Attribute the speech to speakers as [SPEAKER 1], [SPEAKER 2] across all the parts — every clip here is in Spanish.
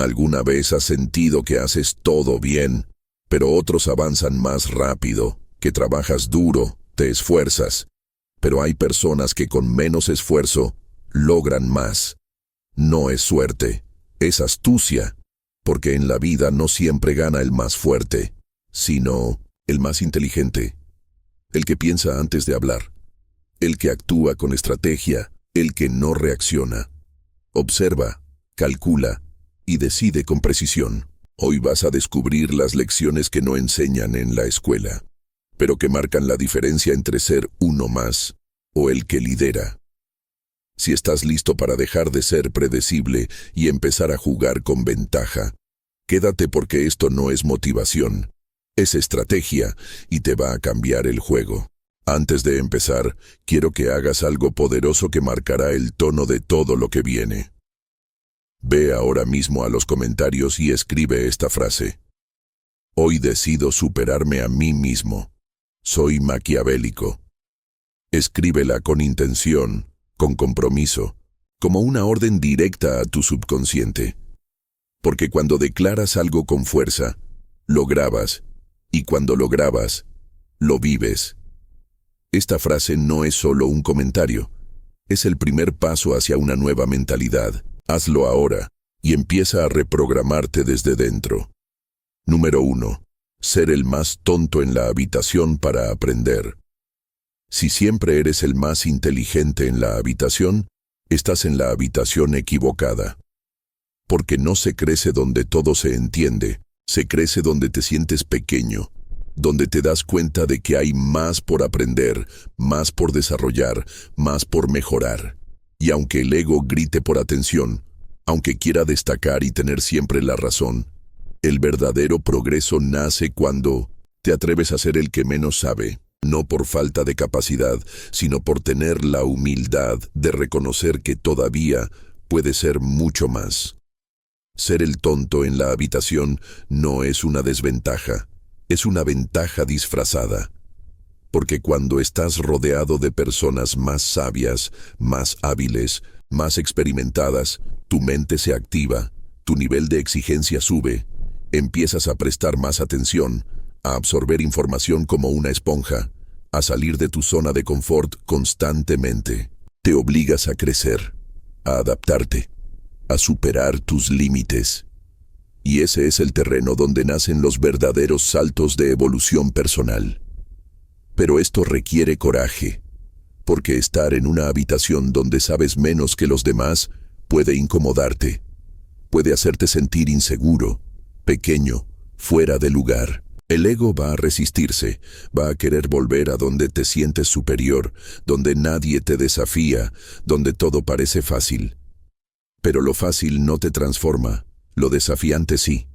[SPEAKER 1] ¿Alguna vez has sentido que haces todo bien, pero otros avanzan más rápido, que trabajas duro, te esfuerzas, pero hay personas que con menos esfuerzo logran más? No es suerte, es astucia, porque en la vida no siempre gana el más fuerte, sino el más inteligente, el que piensa antes de hablar, el que actúa con estrategia, el que no reacciona. Observa, calcula y decide con precisión. Hoy vas a descubrir las lecciones que no enseñan en la escuela, pero que marcan la diferencia entre ser uno más o el que lidera. Si estás listo para dejar de ser predecible y empezar a jugar con ventaja, quédate porque esto no es motivación, es estrategia y te va a cambiar el juego. Antes de empezar, quiero que hagas algo poderoso que marcará el tono de todo lo que viene. Ve ahora mismo a los comentarios y escribe esta frase. Hoy decido superarme a mí mismo. Soy maquiavélico. Escríbela con intención, con compromiso, como una orden directa a tu subconsciente. Porque cuando declaras algo con fuerza, lo grabas, y cuando lo grabas, lo vives. Esta frase no es solo un comentario, es el primer paso hacia una nueva mentalidad. Hazlo ahora, y empieza a reprogramarte desde dentro. Número 1. Ser el más tonto en la habitación para aprender. Si siempre eres el más inteligente en la habitación, estás en la habitación equivocada. Porque no se crece donde todo se entiende, se crece donde te sientes pequeño, donde te das cuenta de que hay más por aprender, más por desarrollar, más por mejorar. Y aunque el ego grite por atención, aunque quiera destacar y tener siempre la razón, el verdadero progreso nace cuando te atreves a ser el que menos sabe, no por falta de capacidad, sino por tener la humildad de reconocer que todavía puede ser mucho más. Ser el tonto en la habitación no es una desventaja, es una ventaja disfrazada. Porque cuando estás rodeado de personas más sabias, más hábiles, más experimentadas, tu mente se activa, tu nivel de exigencia sube, empiezas a prestar más atención, a absorber información como una esponja, a salir de tu zona de confort constantemente. Te obligas a crecer, a adaptarte, a superar tus límites. Y ese es el terreno donde nacen los verdaderos saltos de evolución personal. Pero esto requiere coraje, porque estar en una habitación donde sabes menos que los demás puede incomodarte, puede hacerte sentir inseguro, pequeño, fuera de lugar. El ego va a resistirse, va a querer volver a donde te sientes superior, donde nadie te desafía, donde todo parece fácil. Pero lo fácil no te transforma, lo desafiante sí.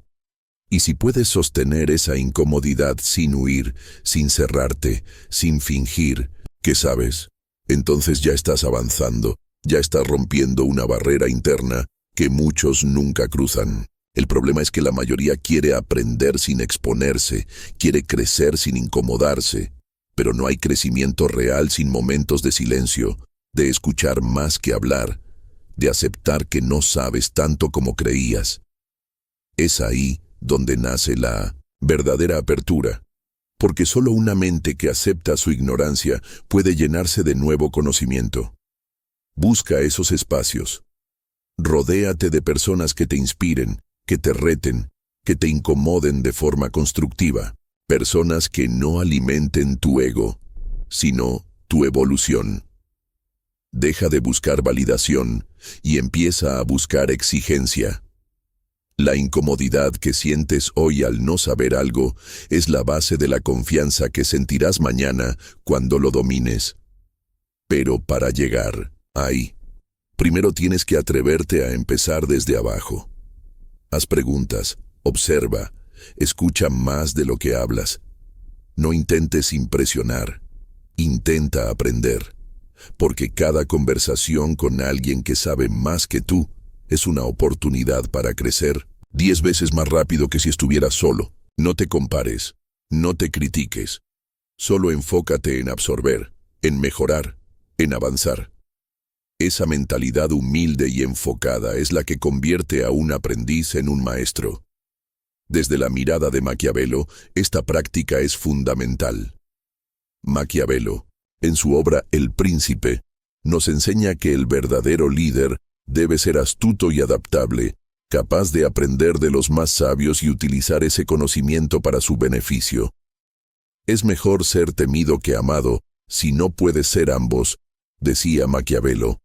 [SPEAKER 1] Y si puedes sostener esa incomodidad sin huir, sin cerrarte, sin fingir, ¿qué sabes? Entonces ya estás avanzando, ya estás rompiendo una barrera interna que muchos nunca cruzan. El problema es que la mayoría quiere aprender sin exponerse, quiere crecer sin incomodarse, pero no hay crecimiento real sin momentos de silencio, de escuchar más que hablar, de aceptar que no sabes tanto como creías. Es ahí donde nace la verdadera apertura, porque solo una mente que acepta su ignorancia puede llenarse de nuevo conocimiento. Busca esos espacios. Rodéate de personas que te inspiren, que te reten, que te incomoden de forma constructiva. Personas que no alimenten tu ego, sino tu evolución. Deja de buscar validación y empieza a buscar exigencia. La incomodidad que sientes hoy al no saber algo es la base de la confianza que sentirás mañana cuando lo domines. Pero para llegar ahí, primero tienes que atreverte a empezar desde abajo. Haz preguntas, observa, escucha más de lo que hablas. No intentes impresionar, intenta aprender, porque cada conversación con alguien que sabe más que tú es una oportunidad para crecer 10 veces más rápido que si estuvieras solo. No te compares, no te critiques. Solo enfócate en absorber, en mejorar, en avanzar. Esa mentalidad humilde y enfocada es la que convierte a un aprendiz en un maestro. Desde la mirada de Maquiavelo, esta práctica es fundamental. Maquiavelo, en su obra El Príncipe, nos enseña que el verdadero líder debe ser astuto y adaptable, capaz de aprender de los más sabios y utilizar ese conocimiento para su beneficio. Es mejor ser temido que amado, si no puede ser ambos, decía Maquiavelo,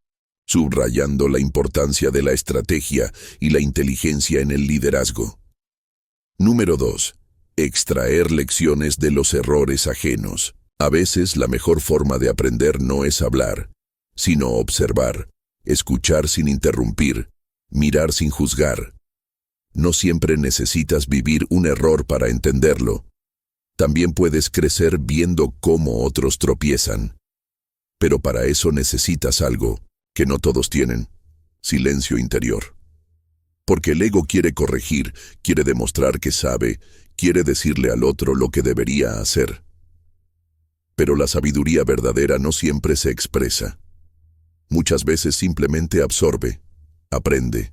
[SPEAKER 1] subrayando la importancia de la estrategia y la inteligencia en el liderazgo. Número 2. Extraer lecciones de los errores ajenos. A veces la mejor forma de aprender no es hablar, sino observar, escuchar sin interrumpir, mirar sin juzgar. No siempre necesitas vivir un error para entenderlo. También puedes crecer viendo cómo otros tropiezan. Pero para eso necesitas algo que no todos tienen: silencio interior. Porque el ego quiere corregir, quiere demostrar que sabe, quiere decirle al otro lo que debería hacer. Pero la sabiduría verdadera no siempre se expresa. Muchas veces simplemente absorbe, aprende,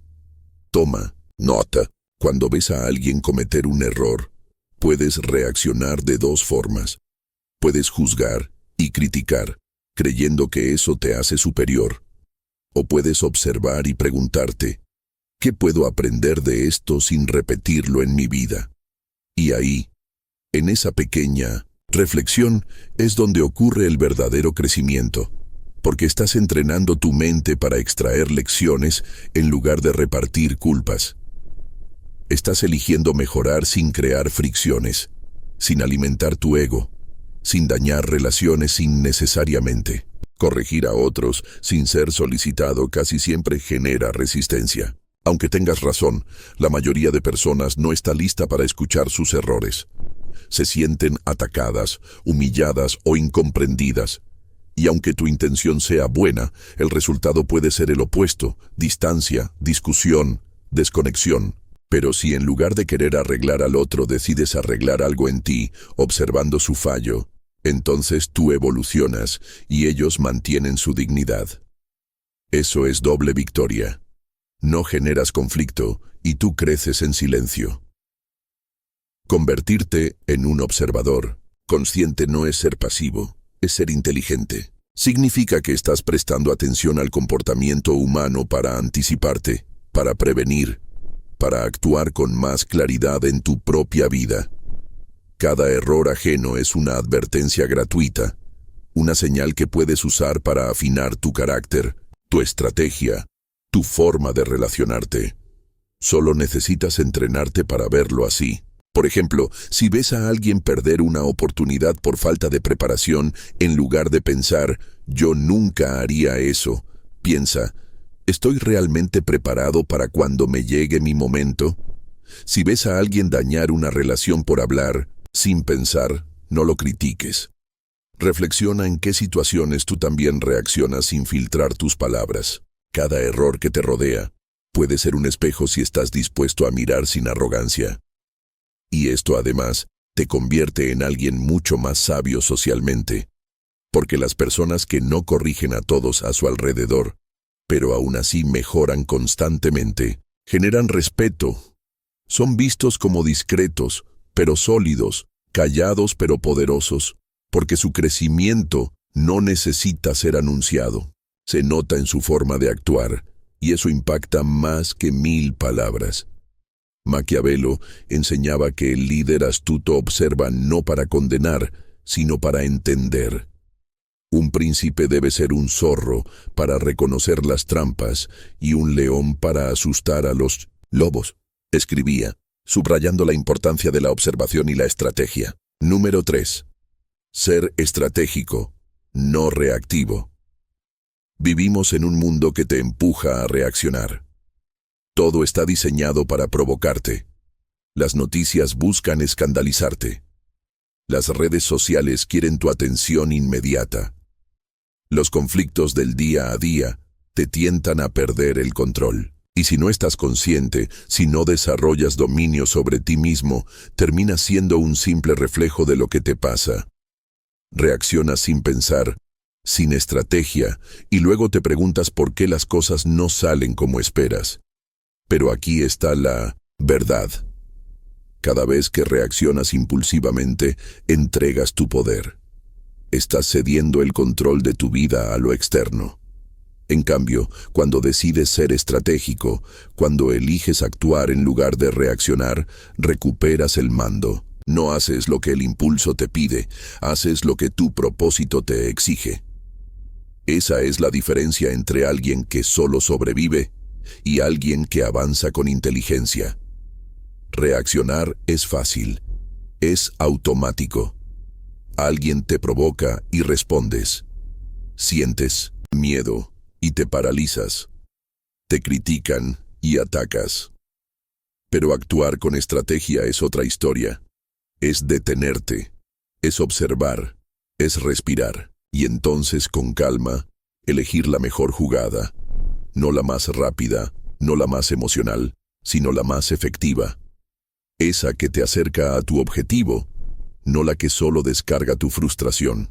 [SPEAKER 1] toma nota. Cuando ves a alguien cometer un error, puedes reaccionar de dos formas. Puedes juzgar y criticar, creyendo que eso te hace superior. O puedes observar y preguntarte, ¿qué puedo aprender de esto sin repetirlo en mi vida? Y ahí, en esa pequeña reflexión, es donde ocurre el verdadero crecimiento, porque estás entrenando tu mente para extraer lecciones en lugar de repartir culpas. Estás eligiendo mejorar sin crear fricciones, sin alimentar tu ego, sin dañar relaciones innecesariamente. Corregir a otros sin ser solicitado casi siempre genera resistencia. Aunque tengas razón, la mayoría de personas no está lista para escuchar sus errores. Se sienten atacadas, humilladas o incomprendidas. Y aunque tu intención sea buena, el resultado puede ser el opuesto: distancia, discusión, desconexión. Pero si en lugar de querer arreglar al otro decides arreglar algo en ti, observando su fallo, entonces tú evolucionas y ellos mantienen su dignidad. Eso es doble victoria. No generas conflicto y tú creces en silencio. Convertirte en un observador consciente no es ser pasivo, es ser inteligente. Significa que estás prestando atención al comportamiento humano para anticiparte, para prevenir, para actuar con más claridad en tu propia vida. Cada error ajeno es una advertencia gratuita, una señal que puedes usar para afinar tu carácter, tu estrategia, tu forma de relacionarte. Solo necesitas entrenarte para verlo así. Por ejemplo, si ves a alguien perder una oportunidad por falta de preparación, en lugar de pensar, yo nunca haría eso, piensa, ¿estoy realmente preparado para cuando me llegue mi momento? Si ves a alguien dañar una relación por hablar, sin pensar, no lo critiques. Reflexiona en qué situaciones tú también reaccionas sin filtrar tus palabras. Cada error que te rodea puede ser un espejo si estás dispuesto a mirar sin arrogancia. Y esto además te convierte en alguien mucho más sabio socialmente, porque las personas que no corrigen a todos a su alrededor, pero aún así mejoran constantemente, generan respeto. Son vistos como discretos, pero sólidos, callados pero poderosos, porque su crecimiento no necesita ser anunciado. Se nota en su forma de actuar, y eso impacta más que 1000 palabras. Maquiavelo enseñaba que el líder astuto observa no para condenar, sino para entender. Un príncipe debe ser un zorro para reconocer las trampas y un león para asustar a los lobos, escribía, subrayando la importancia de la observación y la estrategia. Número 3. Ser estratégico, no reactivo. Vivimos en un mundo que te empuja a reaccionar. Todo está diseñado para provocarte. Las noticias buscan escandalizarte. Las redes sociales quieren tu atención inmediata. Los conflictos del día a día te tientan a perder el control. Y si no estás consciente, si no desarrollas dominio sobre ti mismo, terminas siendo un simple reflejo de lo que te pasa. Reaccionas sin pensar, sin estrategia, y luego te preguntas por qué las cosas no salen como esperas. Pero aquí está la verdad. Cada vez que reaccionas impulsivamente, entregas tu poder. Estás cediendo el control de tu vida a lo externo. En cambio, cuando decides ser estratégico, cuando eliges actuar en lugar de reaccionar, recuperas el mando. No haces lo que el impulso te pide, haces lo que tu propósito te exige. Esa es la diferencia entre alguien que solo sobrevive y alguien que avanza con inteligencia. Reaccionar es fácil, es automático. Alguien te provoca y respondes. Sientes miedo y te paralizas. Te critican y atacas. Pero actuar con estrategia es otra historia. Es detenerte, es observar, es respirar, y entonces con calma, elegir la mejor jugada. No la más rápida, no la más emocional, sino la más efectiva. Esa que te acerca a tu objetivo, no la que solo descarga tu frustración.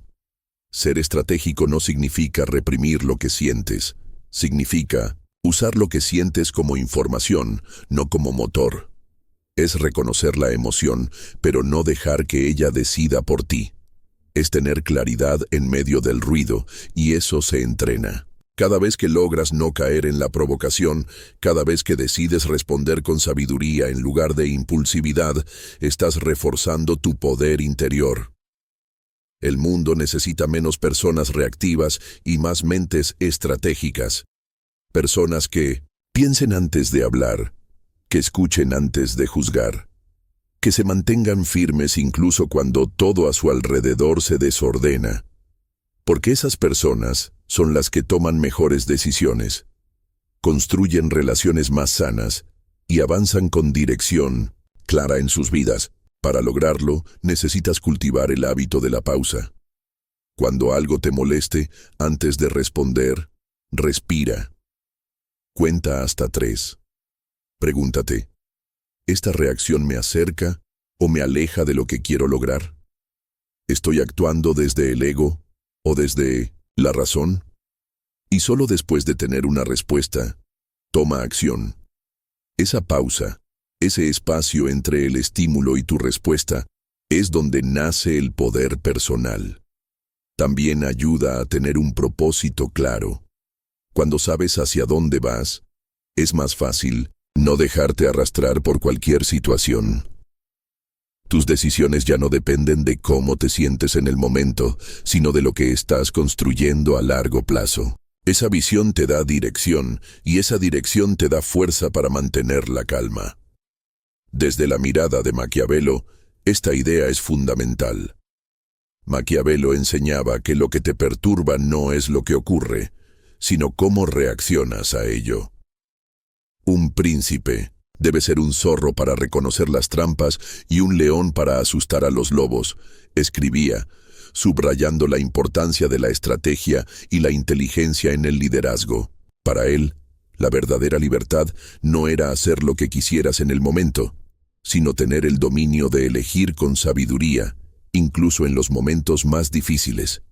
[SPEAKER 1] Ser estratégico no significa reprimir lo que sientes, significa usar lo que sientes como información, no como motor. Es reconocer la emoción, pero no dejar que ella decida por ti. Es tener claridad en medio del ruido, y eso se entrena. Cada vez que logras no caer en la provocación, cada vez que decides responder con sabiduría en lugar de impulsividad, estás reforzando tu poder interior. El mundo necesita menos personas reactivas y más mentes estratégicas. Personas que piensen antes de hablar, que escuchen antes de juzgar, que se mantengan firmes incluso cuando todo a su alrededor se desordena. Porque esas personas son las que toman mejores decisiones, construyen relaciones más sanas y avanzan con dirección clara en sus vidas. Para lograrlo, necesitas cultivar el hábito de la pausa. Cuando algo te moleste, antes de responder, respira. Cuenta hasta 3. Pregúntate, ¿esta reacción me acerca o me aleja de lo que quiero lograr? ¿Estoy actuando desde el ego o desde la razón? Y solo después de tener una respuesta, toma acción. Esa pausa, ese espacio entre el estímulo y tu respuesta, es donde nace el poder personal. También ayuda a tener un propósito claro. Cuando sabes hacia dónde vas, es más fácil no dejarte arrastrar por cualquier situación. Tus decisiones ya no dependen de cómo te sientes en el momento, sino de lo que estás construyendo a largo plazo. Esa visión te da dirección, y esa dirección te da fuerza para mantener la calma. Desde la mirada de Maquiavelo, esta idea es fundamental. Maquiavelo enseñaba que lo que te perturba no es lo que ocurre, sino cómo reaccionas a ello. Un príncipe debe ser un zorro para reconocer las trampas y un león para asustar a los lobos, escribía, subrayando la importancia de la estrategia y la inteligencia en el liderazgo. Para él, la verdadera libertad no era hacer lo que quisieras en el momento, sino tener el dominio de elegir con sabiduría, incluso en los momentos más difíciles.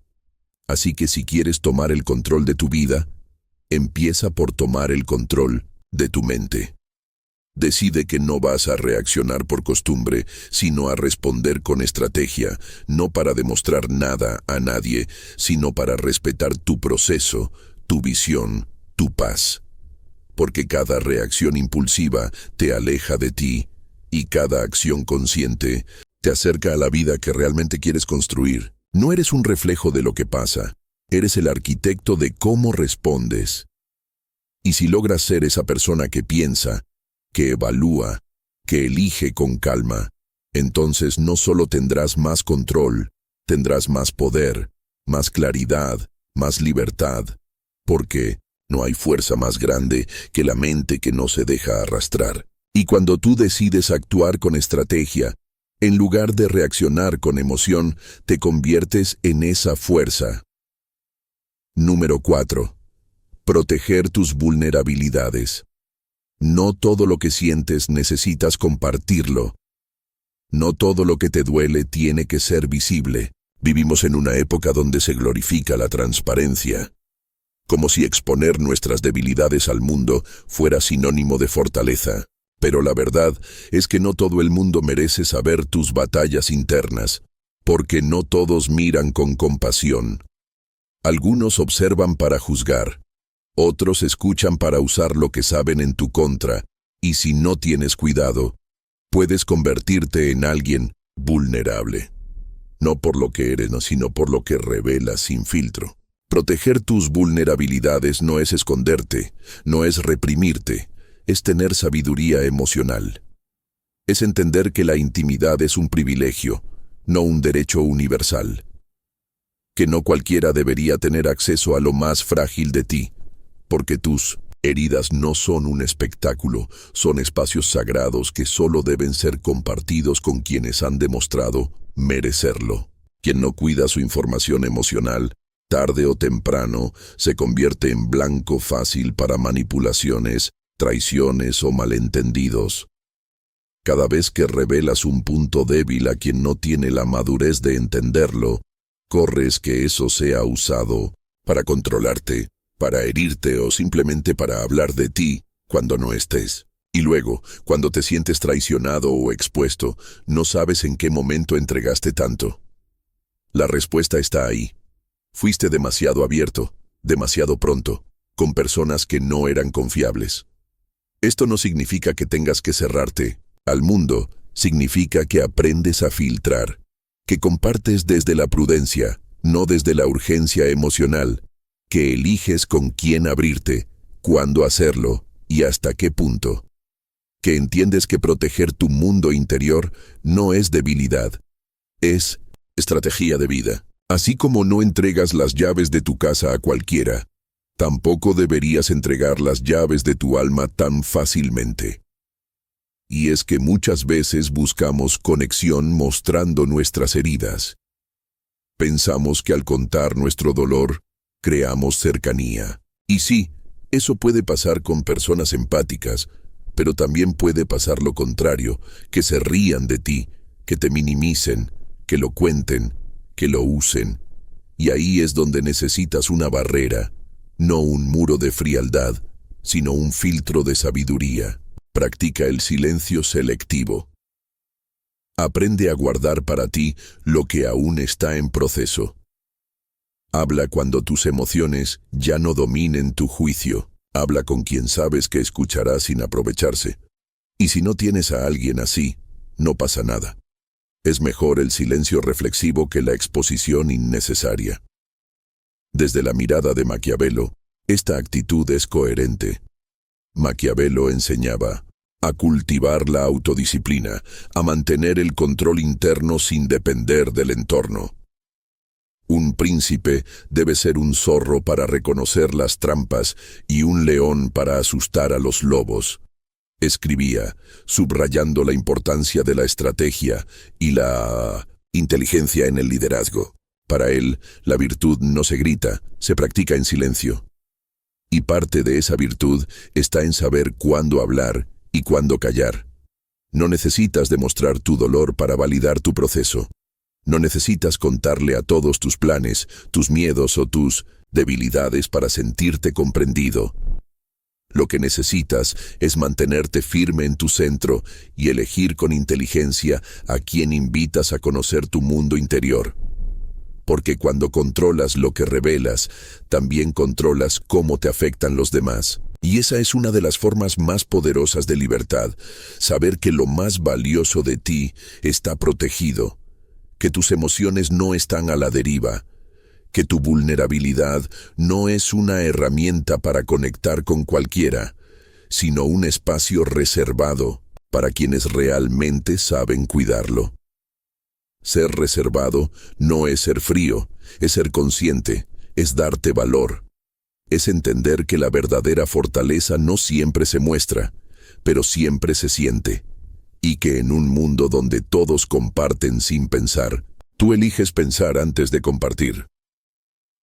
[SPEAKER 1] Así que si quieres tomar el control de tu vida, empieza por tomar el control de tu mente. Decide que no vas a reaccionar por costumbre, sino a responder con estrategia, no para demostrar nada a nadie, sino para respetar tu proceso, tu visión, tu paz. Porque cada reacción impulsiva te aleja de ti, y cada acción consciente te acerca a la vida que realmente quieres construir. No eres un reflejo de lo que pasa, eres el arquitecto de cómo respondes. Y si logras ser esa persona que piensa, que evalúa, que elige con calma, entonces no solo tendrás más control, tendrás más poder, más claridad, más libertad, porque no hay fuerza más grande que la mente que no se deja arrastrar. Y cuando tú decides actuar con estrategia, en lugar de reaccionar con emoción, te conviertes en esa fuerza. Número 4. Proteger tus vulnerabilidades. No todo lo que sientes necesitas compartirlo. No todo lo que te duele tiene que ser visible. Vivimos en una época donde se glorifica la transparencia, como si exponer nuestras debilidades al mundo fuera sinónimo de fortaleza. Pero la verdad es que no todo el mundo merece saber tus batallas internas, porque no todos miran con compasión. Algunos observan para juzgar, otros escuchan para usar lo que saben en tu contra, y si no tienes cuidado, puedes convertirte en alguien vulnerable. No por lo que eres, sino por lo que revelas sin filtro. Proteger tus vulnerabilidades no es esconderte, no es reprimirte, es tener sabiduría emocional. Es entender que la intimidad es un privilegio, no un derecho universal. Que no cualquiera debería tener acceso a lo más frágil de ti, porque tus heridas no son un espectáculo, son espacios sagrados que solo deben ser compartidos con quienes han demostrado merecerlo. Quien no cuida su información emocional, tarde o temprano, se convierte en blanco fácil para manipulaciones, traiciones o malentendidos. Cada vez que revelas un punto débil a quien no tiene la madurez de entenderlo, corres que eso sea usado para controlarte, para herirte o simplemente para hablar de ti cuando no estés. Y luego, cuando te sientes traicionado o expuesto, no sabes en qué momento entregaste tanto. La respuesta está ahí. Fuiste demasiado abierto, demasiado pronto, con personas que no eran confiables. Esto no significa que tengas que cerrarte al mundo, significa que aprendes a filtrar, que compartes desde la prudencia, no desde la urgencia emocional, que eliges con quién abrirte, cuándo hacerlo y hasta qué punto. Que entiendes que proteger tu mundo interior no es debilidad, es estrategia de vida. Así como no entregas las llaves de tu casa a cualquiera, tampoco deberías entregar las llaves de tu alma tan fácilmente. Y es que muchas veces buscamos conexión mostrando nuestras heridas. Pensamos que al contar nuestro dolor, creamos cercanía. Y sí, eso puede pasar con personas empáticas, pero también puede pasar lo contrario, que se rían de ti, que te minimicen, que lo cuenten, que lo usen. Y ahí es donde necesitas una barrera, no un muro de frialdad, sino un filtro de sabiduría. Practica el silencio selectivo. Aprende a guardar para ti lo que aún está en proceso. Habla cuando tus emociones ya no dominen tu juicio. Habla con quien sabes que escuchará sin aprovecharse. Y si no tienes a alguien así, no pasa nada. Es mejor el silencio reflexivo que la exposición innecesaria. Desde la mirada de Maquiavelo, esta actitud es coherente. Maquiavelo enseñaba a cultivar la autodisciplina, a mantener el control interno sin depender del entorno. Un príncipe debe ser un zorro para reconocer las trampas y un león para asustar a los lobos. Escribía, subrayando la importancia de la estrategia y la inteligencia en el liderazgo. Para él, la virtud no se grita, se practica en silencio. Y parte de esa virtud está en saber cuándo hablar y cuándo callar. No necesitas demostrar tu dolor para validar tu proceso. No necesitas contarle a todos tus planes, tus miedos o tus debilidades para sentirte comprendido. Lo que necesitas es mantenerte firme en tu centro y elegir con inteligencia a quien invitas a conocer tu mundo interior. Porque cuando controlas lo que revelas, también controlas cómo te afectan los demás. Y esa es una de las formas más poderosas de libertad, saber que lo más valioso de ti está protegido, que tus emociones no están a la deriva, que tu vulnerabilidad no es una herramienta para conectar con cualquiera, sino un espacio reservado para quienes realmente saben cuidarlo. Ser reservado no es ser frío, es ser consciente, es darte valor. Es entender que la verdadera fortaleza no siempre se muestra, pero siempre se siente. Y que en un mundo donde todos comparten sin pensar, tú eliges pensar antes de compartir.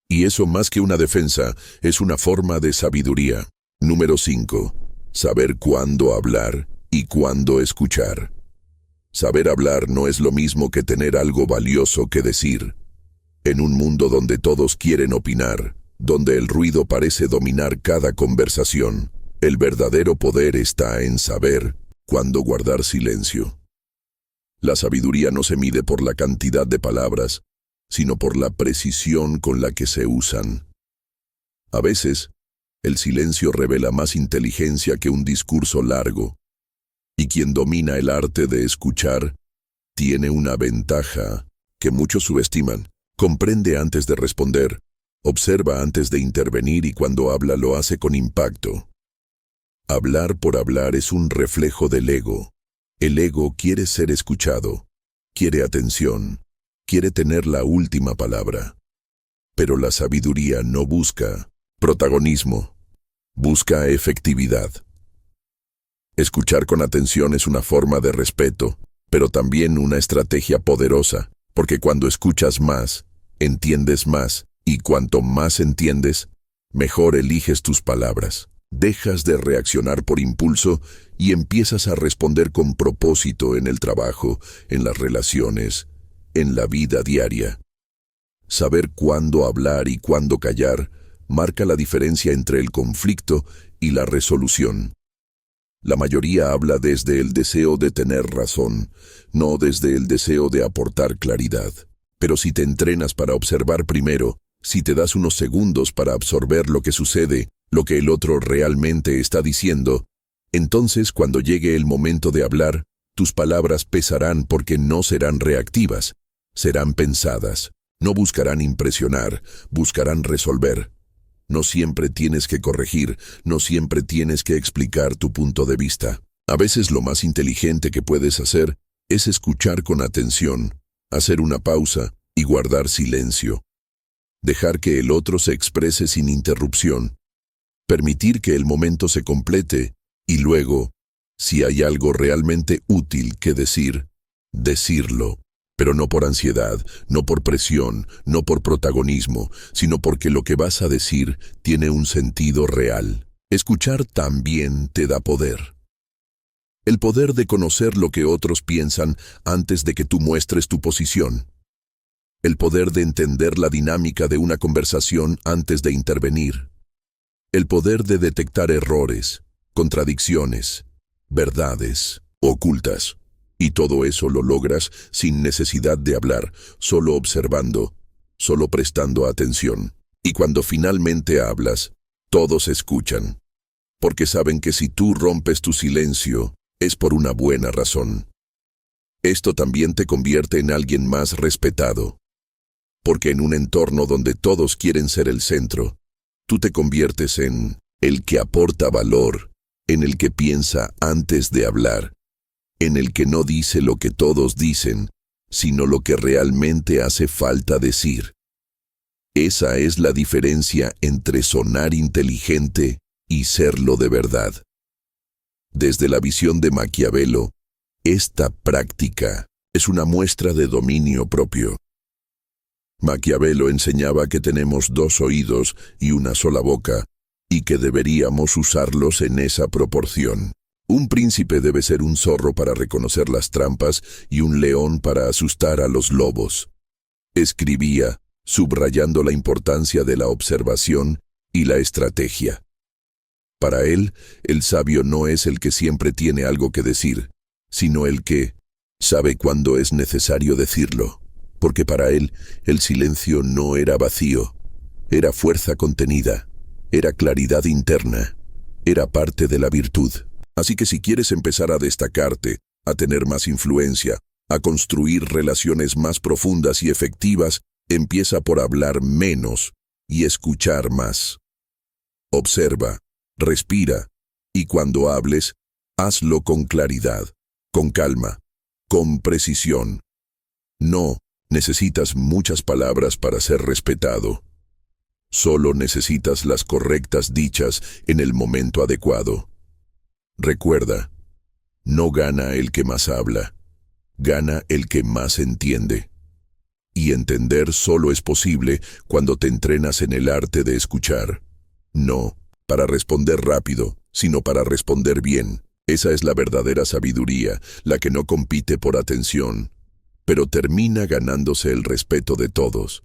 [SPEAKER 1] Y eso más que una defensa, es una forma de sabiduría. Número 5. Saber cuándo hablar y cuándo escuchar. Saber hablar no es lo mismo que tener algo valioso que decir. En un mundo donde todos quieren opinar, donde el ruido parece dominar cada conversación, el verdadero poder está en saber cuándo guardar silencio. La sabiduría no se mide por la cantidad de palabras, sino por la precisión con la que se usan. A veces, el silencio revela más inteligencia que un discurso largo, y quien domina el arte de escuchar tiene una ventaja que muchos subestiman. Comprende antes de responder, observa antes de intervenir y cuando habla lo hace con impacto. Hablar por hablar es un reflejo del ego. El ego quiere ser escuchado, quiere atención, quiere tener la última palabra. Pero la sabiduría no busca protagonismo, busca efectividad. Escuchar con atención es una forma de respeto, pero también una estrategia poderosa, porque cuando escuchas más, entiendes más, y cuanto más entiendes, mejor eliges tus palabras. Dejas de reaccionar por impulso y empiezas a responder con propósito en el trabajo, en las relaciones, en la vida diaria. Saber cuándo hablar y cuándo callar marca la diferencia entre el conflicto y la resolución. La mayoría habla desde el deseo de tener razón, no desde el deseo de aportar claridad. Pero si te entrenas para observar primero, si te das unos segundos para absorber lo que sucede, lo que el otro realmente está diciendo, entonces cuando llegue el momento de hablar, tus palabras pesarán porque no serán reactivas, serán pensadas, no buscarán impresionar, buscarán resolver. No siempre tienes que corregir, no siempre tienes que explicar tu punto de vista. A veces lo más inteligente que puedes hacer es escuchar con atención, hacer una pausa y guardar silencio. Dejar que el otro se exprese sin interrupción. Permitir que el momento se complete y luego, si hay algo realmente útil que decir, decirlo. Pero no por ansiedad, no por presión, no por protagonismo, sino porque lo que vas a decir tiene un sentido real. Escuchar también te da poder. El poder de conocer lo que otros piensan antes de que tú muestres tu posición. El poder de entender la dinámica de una conversación antes de intervenir. El poder de detectar errores, contradicciones, verdades ocultas. Y todo eso lo logras sin necesidad de hablar, solo observando, solo prestando atención. Y cuando finalmente hablas, todos escuchan. Porque saben que si tú rompes tu silencio, es por una buena razón. Esto también te convierte en alguien más respetado. Porque en un entorno donde todos quieren ser el centro, tú te conviertes en el que aporta valor, en el que piensa antes de hablar, en el que no dice lo que todos dicen, sino lo que realmente hace falta decir. Esa es la diferencia entre sonar inteligente y serlo de verdad. Desde la visión de Maquiavelo, esta práctica es una muestra de dominio propio. Maquiavelo enseñaba que tenemos 2 oídos y una sola boca, y que deberíamos usarlos en esa proporción. Un príncipe debe ser un zorro para reconocer las trampas y un león para asustar a los lobos. Escribía, subrayando la importancia de la observación y la estrategia. Para él, el sabio no es el que siempre tiene algo que decir, sino el que sabe cuándo es necesario decirlo, porque para él el silencio no era vacío, era fuerza contenida, era claridad interna, era parte de la virtud. Así que si quieres empezar a destacarte, a tener más influencia, a construir relaciones más profundas y efectivas, empieza por hablar menos y escuchar más. Observa, respira, y cuando hables, hazlo con claridad, con calma, con precisión. No necesitas muchas palabras para ser respetado. Solo necesitas las correctas dichas en el momento adecuado. Recuerda, no gana el que más habla, gana el que más entiende. Y entender solo es posible cuando te entrenas en el arte de escuchar. No para responder rápido, sino para responder bien. Esa es la verdadera sabiduría, la que no compite por atención, pero termina ganándose el respeto de todos.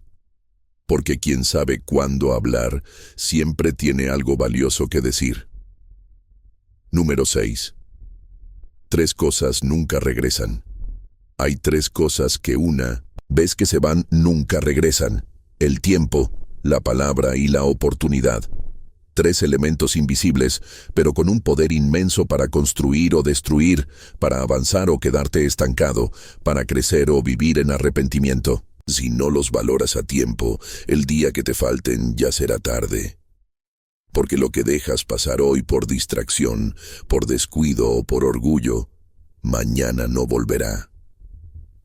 [SPEAKER 1] porque quien sabe cuándo hablar siempre tiene algo valioso que decir. Número 6. 3 cosas nunca regresan. Hay 3 cosas que una vez que se van nunca regresan: el tiempo, la palabra y la oportunidad. 3 elementos invisibles, pero con un poder inmenso para construir o destruir, para avanzar o quedarte estancado, para crecer o vivir en arrepentimiento. Si no los valoras a tiempo, el día que te falten ya será tarde. Porque lo que dejas pasar hoy por distracción, por descuido o por orgullo, mañana no volverá.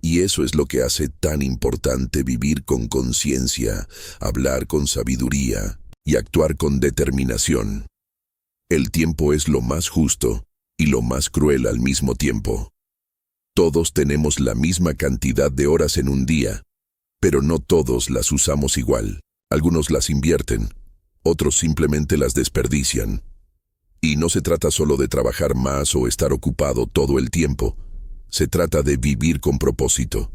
[SPEAKER 1] Y eso es lo que hace tan importante vivir con conciencia, hablar con sabiduría y actuar con determinación. El tiempo es lo más justo y lo más cruel al mismo tiempo. Todos tenemos la misma cantidad de horas en un día, pero no todos las usamos igual. Algunos las invierten, otros simplemente las desperdician. Y no se trata solo de trabajar más o estar ocupado todo el tiempo. Se trata de vivir con propósito.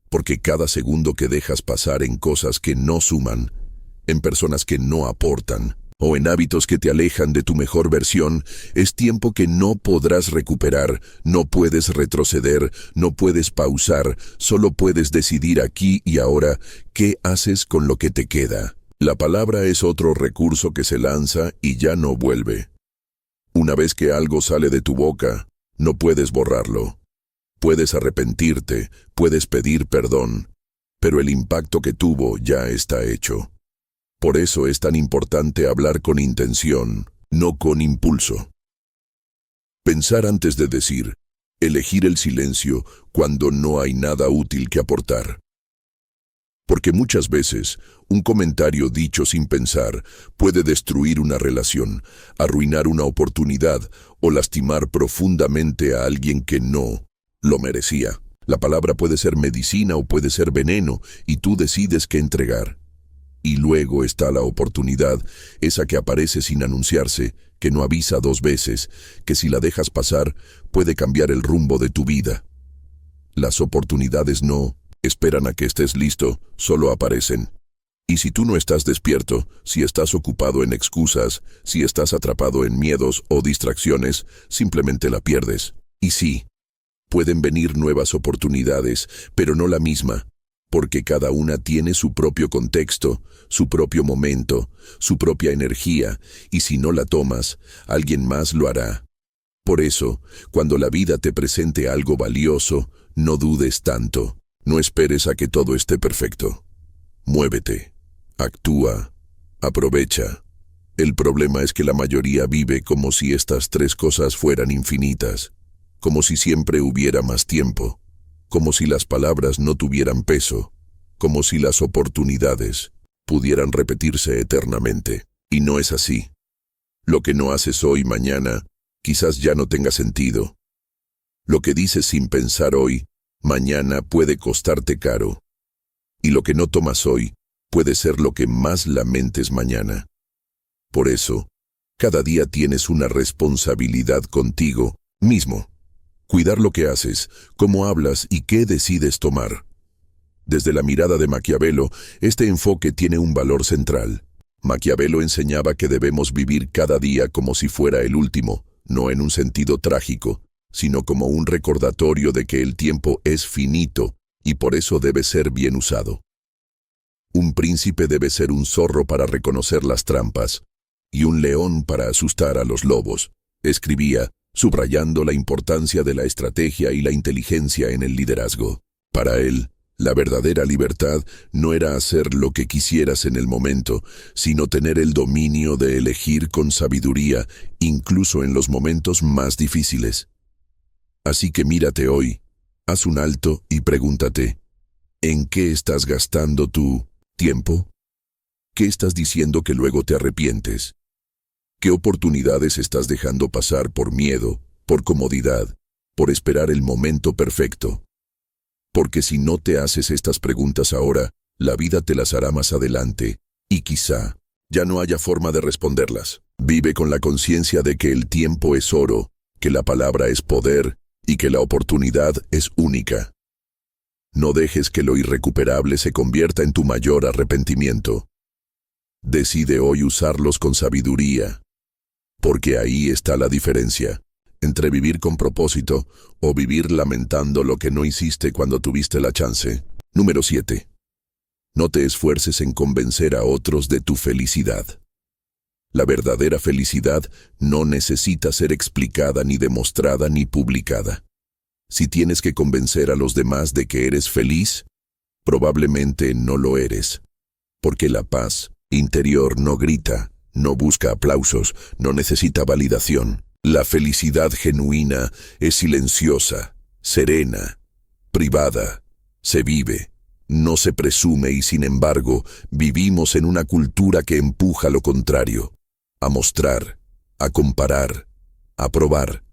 [SPEAKER 1] Porque cada segundo que dejas pasar en cosas que no suman, en personas que no aportan, o en hábitos que te alejan de tu mejor versión, es tiempo que no podrás recuperar, no puedes retroceder, no puedes pausar, solo puedes decidir aquí y ahora qué haces con lo que te queda. La palabra es otro recurso que se lanza y ya no vuelve. Una vez que algo sale de tu boca, no puedes borrarlo. Puedes arrepentirte, puedes pedir perdón, pero el impacto que tuvo ya está hecho. Por eso es tan importante hablar con intención, no con impulso. Pensar antes de decir, elegir el silencio cuando no hay nada útil que aportar. Porque muchas veces, un comentario dicho sin pensar puede destruir una relación, arruinar una oportunidad o lastimar profundamente a alguien que no lo merecía. La palabra puede ser medicina o puede ser veneno, y tú decides qué entregar. Y luego está la oportunidad, esa que aparece sin anunciarse, que no avisa 2 veces, que si la dejas pasar, puede cambiar el rumbo de tu vida. Las oportunidades no esperan a que estés listo, solo aparecen. Y si tú no estás despierto, si estás ocupado en excusas, si estás atrapado en miedos o distracciones, simplemente la pierdes. Y sí, pueden venir nuevas oportunidades, pero no la misma, porque cada una tiene su propio contexto, su propio momento, su propia energía, y si no la tomas, alguien más lo hará. Por eso, cuando la vida te presente algo valioso, no dudes tanto. No esperes a que todo esté perfecto. Muévete, actúa, aprovecha. El problema es que la mayoría vive como si estas 3 cosas fueran infinitas, como si siempre hubiera más tiempo, como si las palabras no tuvieran peso, como si las oportunidades pudieran repetirse eternamente. Y no es así. Lo que no haces hoy, mañana, quizás ya no tenga sentido. Lo que dices sin pensar hoy, mañana puede costarte caro. Y lo que no tomas hoy puede ser lo que más lamentes mañana. Por eso, cada día tienes una responsabilidad contigo mismo. Cuidar lo que haces, cómo hablas y qué decides tomar. Desde la mirada de Maquiavelo, este enfoque tiene un valor central. Maquiavelo enseñaba que debemos vivir cada día como si fuera el último, no en un sentido trágico, sino como un recordatorio de que el tiempo es finito y por eso debe ser bien usado. Un príncipe debe ser un zorro para reconocer las trampas y un león para asustar a los lobos, escribía, subrayando la importancia de la estrategia y la inteligencia en el liderazgo. Para él, la verdadera libertad no era hacer lo que quisieras en el momento, sino tener el dominio de elegir con sabiduría, incluso en los momentos más difíciles. Así que mírate hoy, haz un alto y pregúntate, ¿en qué estás gastando tu tiempo? ¿Qué estás diciendo que luego te arrepientes? ¿Qué oportunidades estás dejando pasar por miedo, por comodidad, por esperar el momento perfecto? Porque si no te haces estas preguntas ahora, la vida te las hará más adelante, y quizá ya no haya forma de responderlas. Vive con la conciencia de que el tiempo es oro, que la palabra es poder, y que la oportunidad es única. No dejes que lo irrecuperable se convierta en tu mayor arrepentimiento. Decide hoy usarlos con sabiduría, porque ahí está la diferencia entre vivir con propósito o vivir lamentando lo que no hiciste cuando tuviste la chance. Número 7. No te esfuerces en convencer a otros de tu felicidad. La verdadera felicidad no necesita ser explicada ni demostrada ni publicada. Si tienes que convencer a los demás de que eres feliz, probablemente no lo eres, porque la paz interior no grita, no busca aplausos, no necesita validación. La felicidad genuina es silenciosa, serena, privada, se vive, no se presume y sin embargo vivimos en una cultura que empuja lo contrario, a mostrar, a comparar, a probar,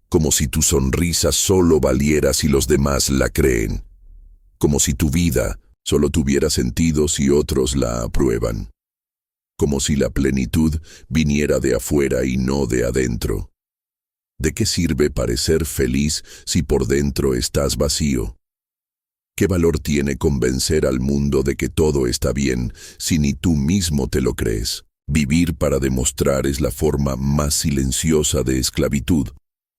[SPEAKER 1] como si tu sonrisa solo valiera si los demás la creen, como si tu vida solo tuviera sentido si otros la aprueban, como si la plenitud viniera de afuera y no de adentro. ¿De qué sirve parecer feliz si por dentro estás vacío? ¿Qué valor tiene convencer al mundo de que todo está bien si ni tú mismo te lo crees? Vivir para demostrar es la forma más silenciosa de esclavitud,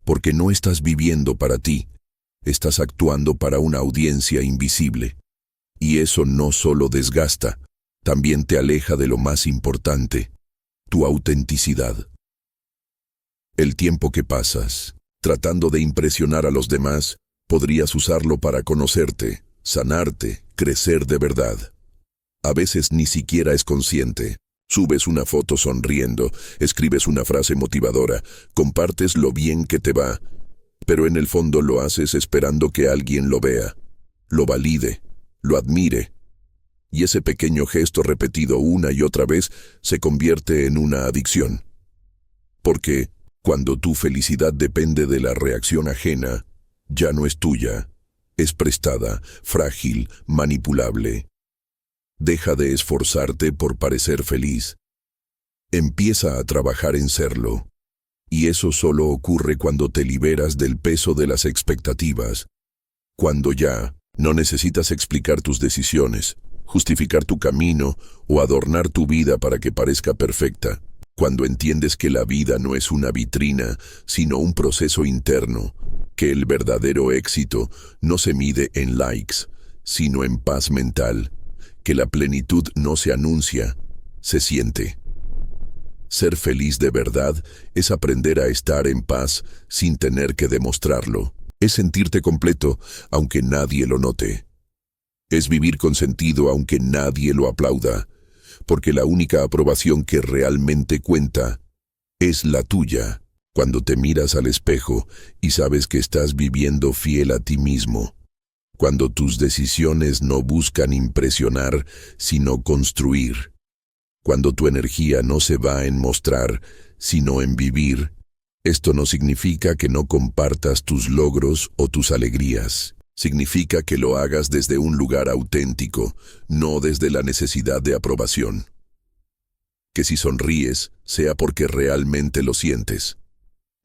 [SPEAKER 1] porque no estás viviendo para ti, estás actuando para una audiencia invisible. Y eso no solo desgasta, también te aleja de lo más importante, tu autenticidad. El tiempo que pasas, tratando de impresionar a los demás, podrías usarlo para conocerte, sanarte, crecer de verdad. A veces ni siquiera es consciente. Subes una foto sonriendo, escribes una frase motivadora, compartes lo bien que te va, pero en el fondo lo haces esperando que alguien lo vea, lo valide, lo admire. Y ese pequeño gesto repetido una y otra vez se convierte en una adicción. Porque cuando tu felicidad depende de la reacción ajena, ya no es tuya, es prestada, frágil, manipulable. Deja de esforzarte por parecer feliz. Empieza a trabajar en serlo. Y eso solo ocurre cuando te liberas del peso de las expectativas. Cuando ya no necesitas explicar tus decisiones, justificar tu camino o adornar tu vida para que parezca perfecta. Cuando entiendes que la vida no es una vitrina, sino un proceso interno, que el verdadero éxito no se mide en likes, sino en paz mental, que la plenitud no se anuncia, se siente. Ser feliz de verdad es aprender a estar en paz sin tener que demostrarlo. Es sentirte completo, aunque nadie lo note. Es vivir con sentido, aunque nadie lo aplauda, porque la única aprobación que realmente cuenta es la tuya, cuando te miras al espejo y sabes que estás viviendo fiel a ti mismo. Cuando tus decisiones no buscan impresionar, sino construir. Cuando tu energía no se va en mostrar, sino en vivir. Esto no significa que no compartas tus logros o tus alegrías. Significa que lo hagas desde un lugar auténtico, no desde la necesidad de aprobación. Que si sonríes, sea porque realmente lo sientes,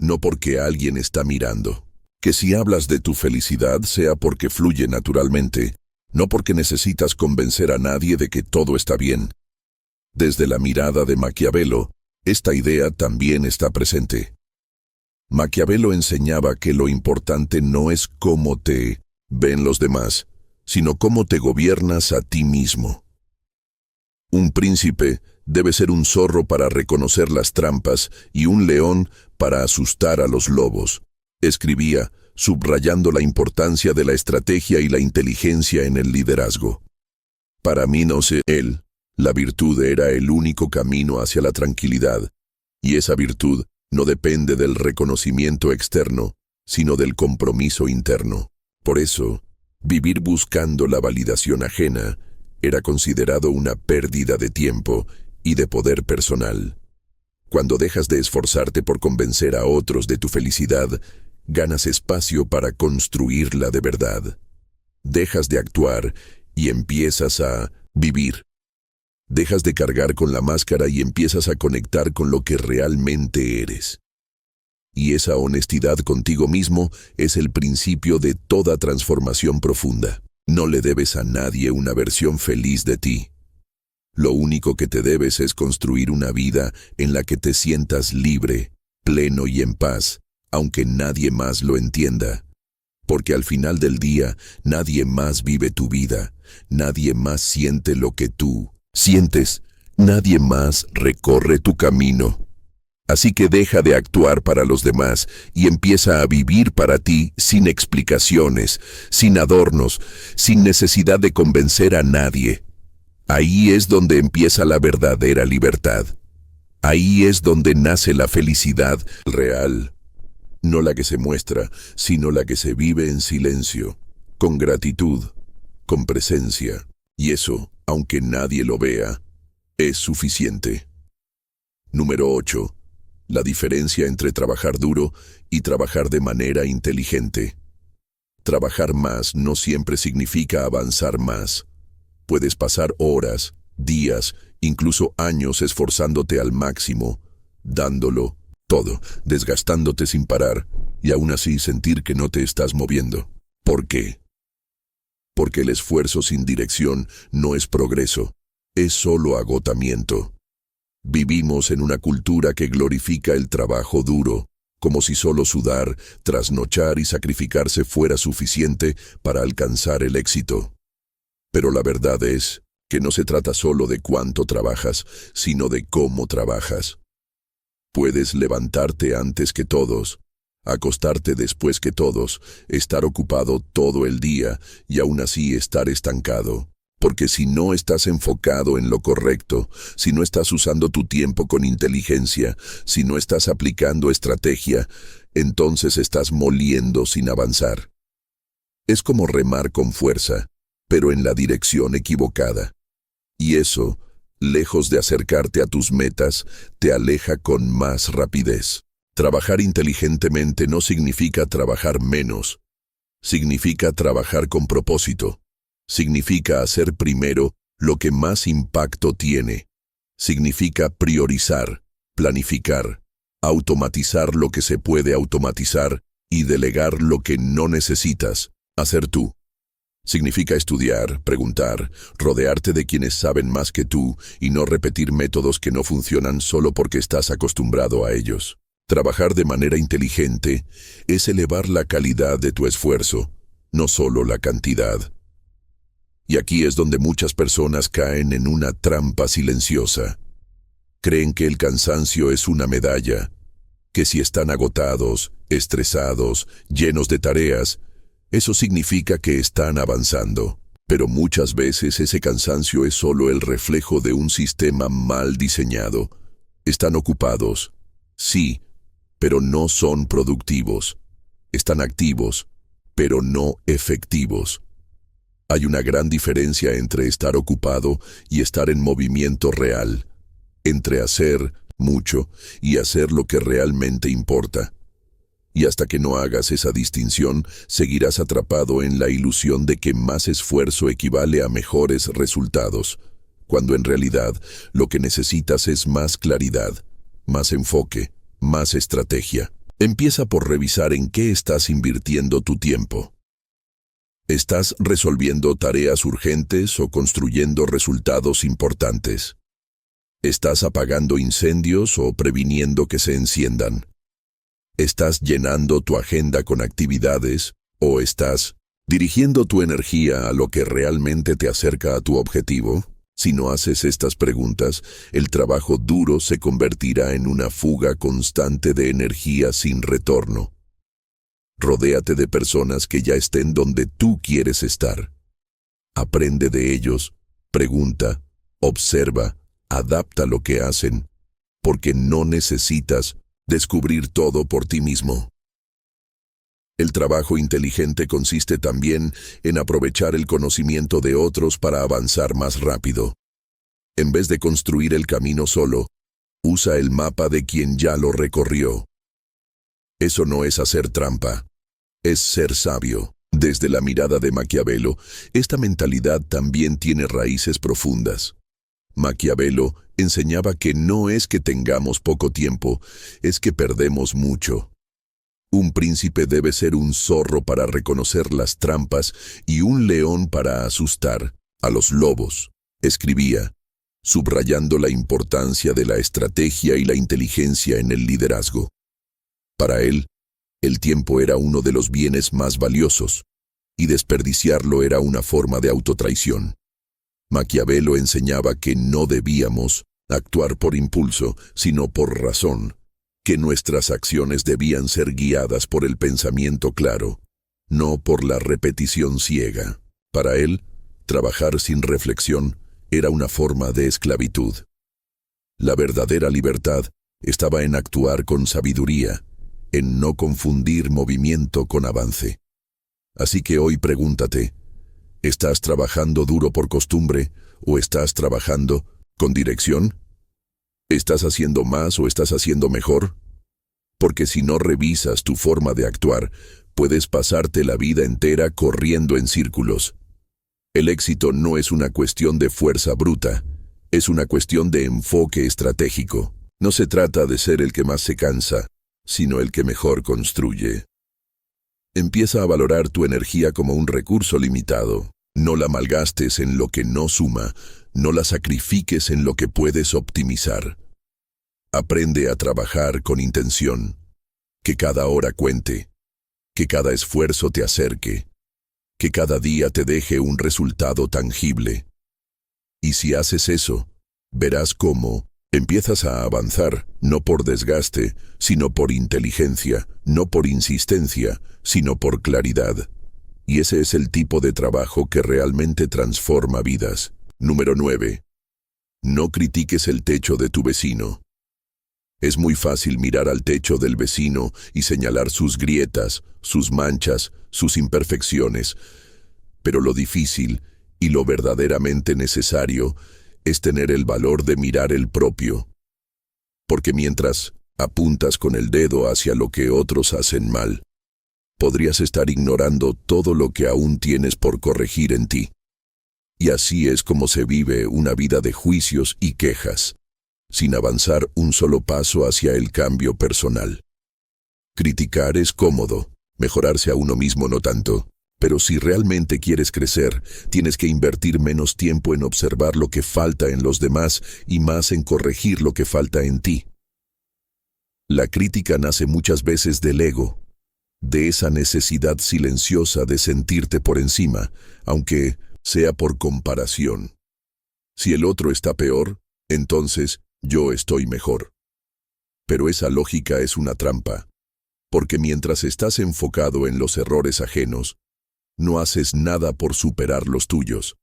[SPEAKER 1] no porque alguien está mirando. Que si hablas de tu felicidad, sea porque fluye naturalmente, no porque necesitas convencer a nadie de que todo está bien. Desde la mirada de Maquiavelo, esta idea también está presente. Maquiavelo enseñaba que lo importante no es cómo te ven los demás, sino cómo te gobiernas a ti mismo. Un príncipe debe ser un zorro para reconocer las trampas y un león para asustar a los lobos. Escribía, subrayando la importancia de la estrategia y la inteligencia en el liderazgo. Para mí no sé él, la virtud era el único camino hacia la tranquilidad, y esa virtud no depende del reconocimiento externo, sino del compromiso interno. Por eso, vivir buscando la validación ajena era considerado una pérdida de tiempo y de poder personal. Cuando dejas de esforzarte por convencer a otros de tu felicidad, ganas espacio para construirla de verdad. Dejas de actuar y empiezas a vivir. Dejas de cargar con la máscara y empiezas a conectar con lo que realmente eres. Y esa honestidad contigo mismo es el principio de toda transformación profunda. No le debes a nadie una versión feliz de ti. Lo único que te debes es construir una vida en la que te sientas libre, pleno y en paz, aunque nadie más lo entienda. Porque al final del día, nadie más vive tu vida, nadie más siente lo que tú sientes, nadie más recorre tu camino. Así que deja de actuar para los demás y empieza a vivir para ti sin explicaciones, sin adornos, sin necesidad de convencer a nadie. Ahí es donde empieza la verdadera libertad. Ahí es donde nace la felicidad real. No la que se muestra, sino la que se vive en silencio, con gratitud, con presencia. Y eso, aunque nadie lo vea, es suficiente. Número 8. La diferencia entre trabajar duro y trabajar de manera inteligente. Trabajar más no siempre significa avanzar más. Puedes pasar horas, días, incluso años esforzándote al máximo, dándolo todo, desgastándote sin parar, y aún así sentir que no te estás moviendo. ¿Por qué? Porque el esfuerzo sin dirección no es progreso, es solo agotamiento. Vivimos en una cultura que glorifica el trabajo duro, como si solo sudar, trasnochar y sacrificarse fuera suficiente para alcanzar el éxito. Pero la verdad es que no se trata solo de cuánto trabajas, sino de cómo trabajas. Puedes levantarte antes que todos, acostarte después que todos, estar ocupado todo el día y aún así estar estancado. Porque si no estás enfocado en lo correcto, si no estás usando tu tiempo con inteligencia, si no estás aplicando estrategia, entonces estás moliendo sin avanzar. Es como remar con fuerza, pero en la dirección equivocada. Y eso, lejos de acercarte a tus metas, te aleja con más rapidez. Trabajar inteligentemente no significa trabajar menos, significa trabajar con propósito. Significa hacer primero lo que más impacto tiene. Significa priorizar, planificar, automatizar lo que se puede automatizar y delegar lo que no necesitas hacer tú. Significa estudiar, preguntar, rodearte de quienes saben más que tú y no repetir métodos que no funcionan solo porque estás acostumbrado a ellos. Trabajar de manera inteligente es elevar la calidad de tu esfuerzo, no solo la cantidad. Y aquí es donde muchas personas caen en una trampa silenciosa. Creen que el cansancio es una medalla, que si están agotados, estresados, llenos de tareas, eso significa que están avanzando. Pero muchas veces ese cansancio es solo el reflejo de un sistema mal diseñado. Están ocupados, sí, pero no son productivos. Están activos, pero no efectivos. Hay una gran diferencia entre estar ocupado y estar en movimiento real, entre hacer mucho y hacer lo que realmente importa. Y hasta que no hagas esa distinción, seguirás atrapado en la ilusión de que más esfuerzo equivale a mejores resultados, cuando en realidad lo que necesitas es más claridad, más enfoque, más estrategia. Empieza por revisar en qué estás invirtiendo tu tiempo. ¿Estás resolviendo tareas urgentes o construyendo resultados importantes? ¿Estás apagando incendios o previniendo que se enciendan? ¿Estás llenando tu agenda con actividades o estás dirigiendo tu energía a lo que realmente te acerca a tu objetivo? Si no haces estas preguntas, el trabajo duro se convertirá en una fuga constante de energía sin retorno. Rodéate de personas que ya estén donde tú quieres estar. Aprende de ellos, pregunta, observa, adapta lo que hacen, porque no necesitas descubrir todo por ti mismo. El trabajo inteligente consiste también en aprovechar el conocimiento de otros para avanzar más rápido. En vez de construir el camino solo, usa el mapa de quien ya lo recorrió. Eso no es hacer trampa, es ser sabio. Desde la mirada de Maquiavelo, esta mentalidad también tiene raíces profundas. Maquiavelo enseñaba que no es que tengamos poco tiempo, es que perdemos mucho. Un príncipe debe ser un zorro para reconocer las trampas y un león para asustar a los lobos, escribía, subrayando la importancia de la estrategia y la inteligencia en el liderazgo. Para él, el tiempo era uno de los bienes más valiosos, y desperdiciarlo era una forma de autotraición. Maquiavelo enseñaba que no debíamos actuar por impulso, sino por razón, que nuestras acciones debían ser guiadas por el pensamiento claro, no por la repetición ciega. Para él, trabajar sin reflexión era una forma de esclavitud. La verdadera libertad estaba en actuar con sabiduría, en no confundir movimiento con avance. Así que hoy pregúntate, ¿estás trabajando duro por costumbre o estás trabajando con dirección? ¿Estás haciendo más o estás haciendo mejor? Porque si no revisas tu forma de actuar, puedes pasarte la vida entera corriendo en círculos. El éxito no es una cuestión de fuerza bruta, es una cuestión de enfoque estratégico. No se trata de ser el que más se cansa, sino el que mejor construye. Empieza a valorar tu energía como un recurso limitado. No la malgastes en lo que no suma, no la sacrifiques en lo que puedes optimizar. Aprende a trabajar con intención, que cada hora cuente, que cada esfuerzo te acerque, que cada día te deje un resultado tangible. Y si haces eso, verás cómo empiezas a avanzar, no por desgaste, sino por inteligencia, no por insistencia, sino por claridad. Y ese es el tipo de trabajo que realmente transforma vidas. Número 9. No critiques el techo de tu vecino. Es muy fácil mirar al techo del vecino y señalar sus grietas, sus manchas, sus imperfecciones. Pero lo difícil y lo verdaderamente necesario es tener el valor de mirar el propio. Porque mientras apuntas con el dedo hacia lo que otros hacen mal, podrías estar ignorando todo lo que aún tienes por corregir en ti. Y así es como se vive una vida de juicios y quejas, sin avanzar un solo paso hacia el cambio personal. Criticar es cómodo, mejorarse a uno mismo no tanto. Pero si realmente quieres crecer, tienes que invertir menos tiempo en observar lo que falta en los demás y más en corregir lo que falta en ti. La crítica nace muchas veces del ego, de esa necesidad silenciosa de sentirte por encima, aunque sea por comparación. Si el otro está peor, entonces yo estoy mejor. Pero esa lógica es una trampa, porque mientras estás enfocado en los errores ajenos, no haces nada por superar los tuyos.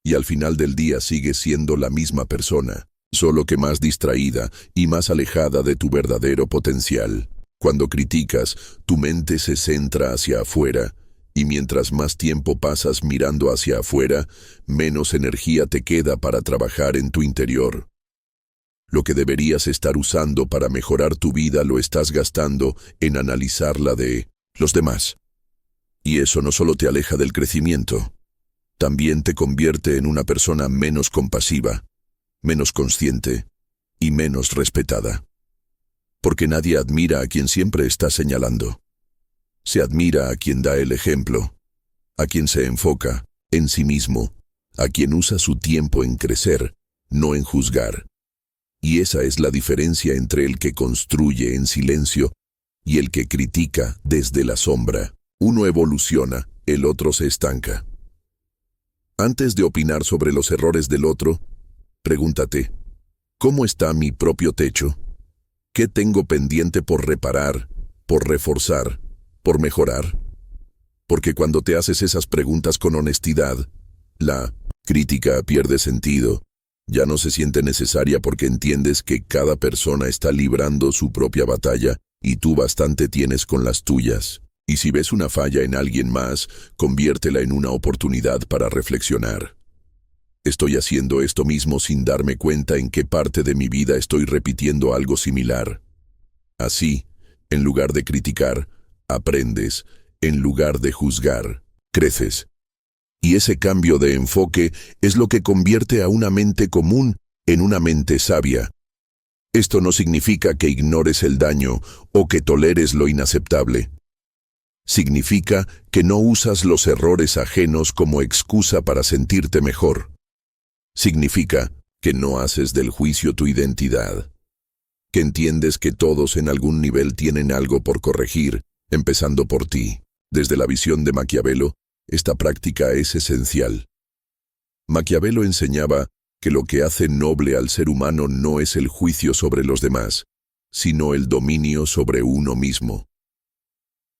[SPEAKER 1] Y al final del día sigues siendo la misma persona, solo que más distraída y más alejada de tu verdadero potencial. Cuando criticas, tu mente se centra hacia afuera, y mientras más tiempo pasas mirando hacia afuera, menos energía te queda para trabajar en tu interior. Lo que deberías estar usando para mejorar tu vida lo estás gastando en analizar la de los demás. Y eso no solo te aleja del crecimiento, también te convierte en una persona menos compasiva, menos consciente y menos respetada. Porque nadie admira a quien siempre está señalando. Se admira a quien da el ejemplo, a quien se enfoca en sí mismo, a quien usa su tiempo en crecer, no en juzgar. Y esa es la diferencia entre el que construye en silencio y el que critica desde la sombra. Uno evoluciona, el otro se estanca. Antes de opinar sobre los errores del otro, pregúntate, ¿cómo está mi propio techo? ¿Qué tengo pendiente por reparar, por reforzar, por mejorar? Porque cuando te haces esas preguntas con honestidad, la crítica pierde sentido. Ya no se siente necesaria porque entiendes que cada persona está librando su propia batalla y tú bastante tienes con las tuyas. Y si ves una falla en alguien más, conviértela en una oportunidad para reflexionar. Estoy haciendo esto mismo sin darme cuenta en qué parte de mi vida estoy repitiendo algo similar. Así, en lugar de criticar, aprendes, en lugar de juzgar, creces. Y ese cambio de enfoque es lo que convierte a una mente común en una mente sabia. Esto no significa que ignores el daño o que toleres lo inaceptable. Significa que no usas los errores ajenos como excusa para sentirte mejor. Significa que no haces del juicio tu identidad. Que entiendes que todos en algún nivel tienen algo por corregir, empezando por ti. Desde la visión de Maquiavelo, esta práctica es esencial. Maquiavelo enseñaba que lo que hace noble al ser humano no es el juicio sobre los demás, sino el dominio sobre uno mismo.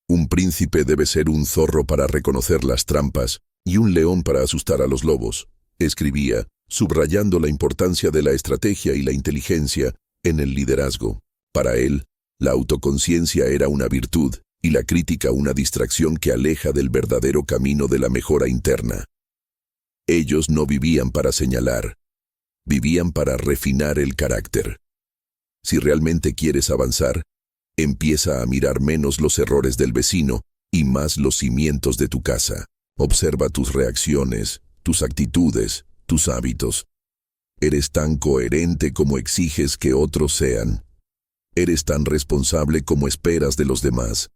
[SPEAKER 1] Un príncipe debe ser un zorro para reconocer las trampas y un león para asustar a los lobos, escribía, subrayando la importancia de la estrategia y la inteligencia en el liderazgo. Para él, la autoconciencia era una virtud y la crítica una distracción que aleja del verdadero camino de la mejora interna. Ellos no vivían para señalar, vivían para refinar el carácter. Si realmente quieres avanzar, empieza a mirar menos los errores del vecino y más los cimientos de tu casa. Observa tus reacciones, tus actitudes, tus hábitos. ¿Eres tan coherente como exiges que otros sean? ¿Eres tan responsable como esperas de los demás?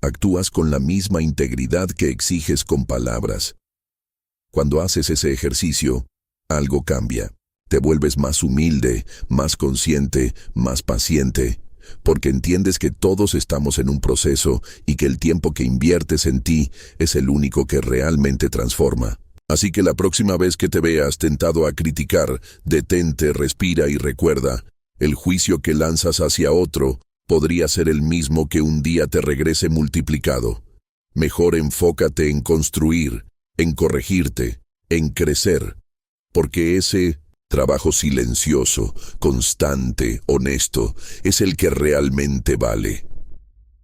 [SPEAKER 1] ¿Actúas con la misma integridad que exiges con palabras? Cuando haces ese ejercicio, algo cambia. Te vuelves más humilde, más consciente, más paciente, porque entiendes que todos estamos en un proceso y que el tiempo que inviertes en ti es el único que realmente transforma. Así que la próxima vez que te veas tentado a criticar, detente, respira y recuerda, el juicio que lanzas hacia otro podría ser el mismo que un día te regrese multiplicado. Mejor enfócate en construir, en corregirte, en crecer, porque ese trabajo silencioso, constante, honesto, es el que realmente vale.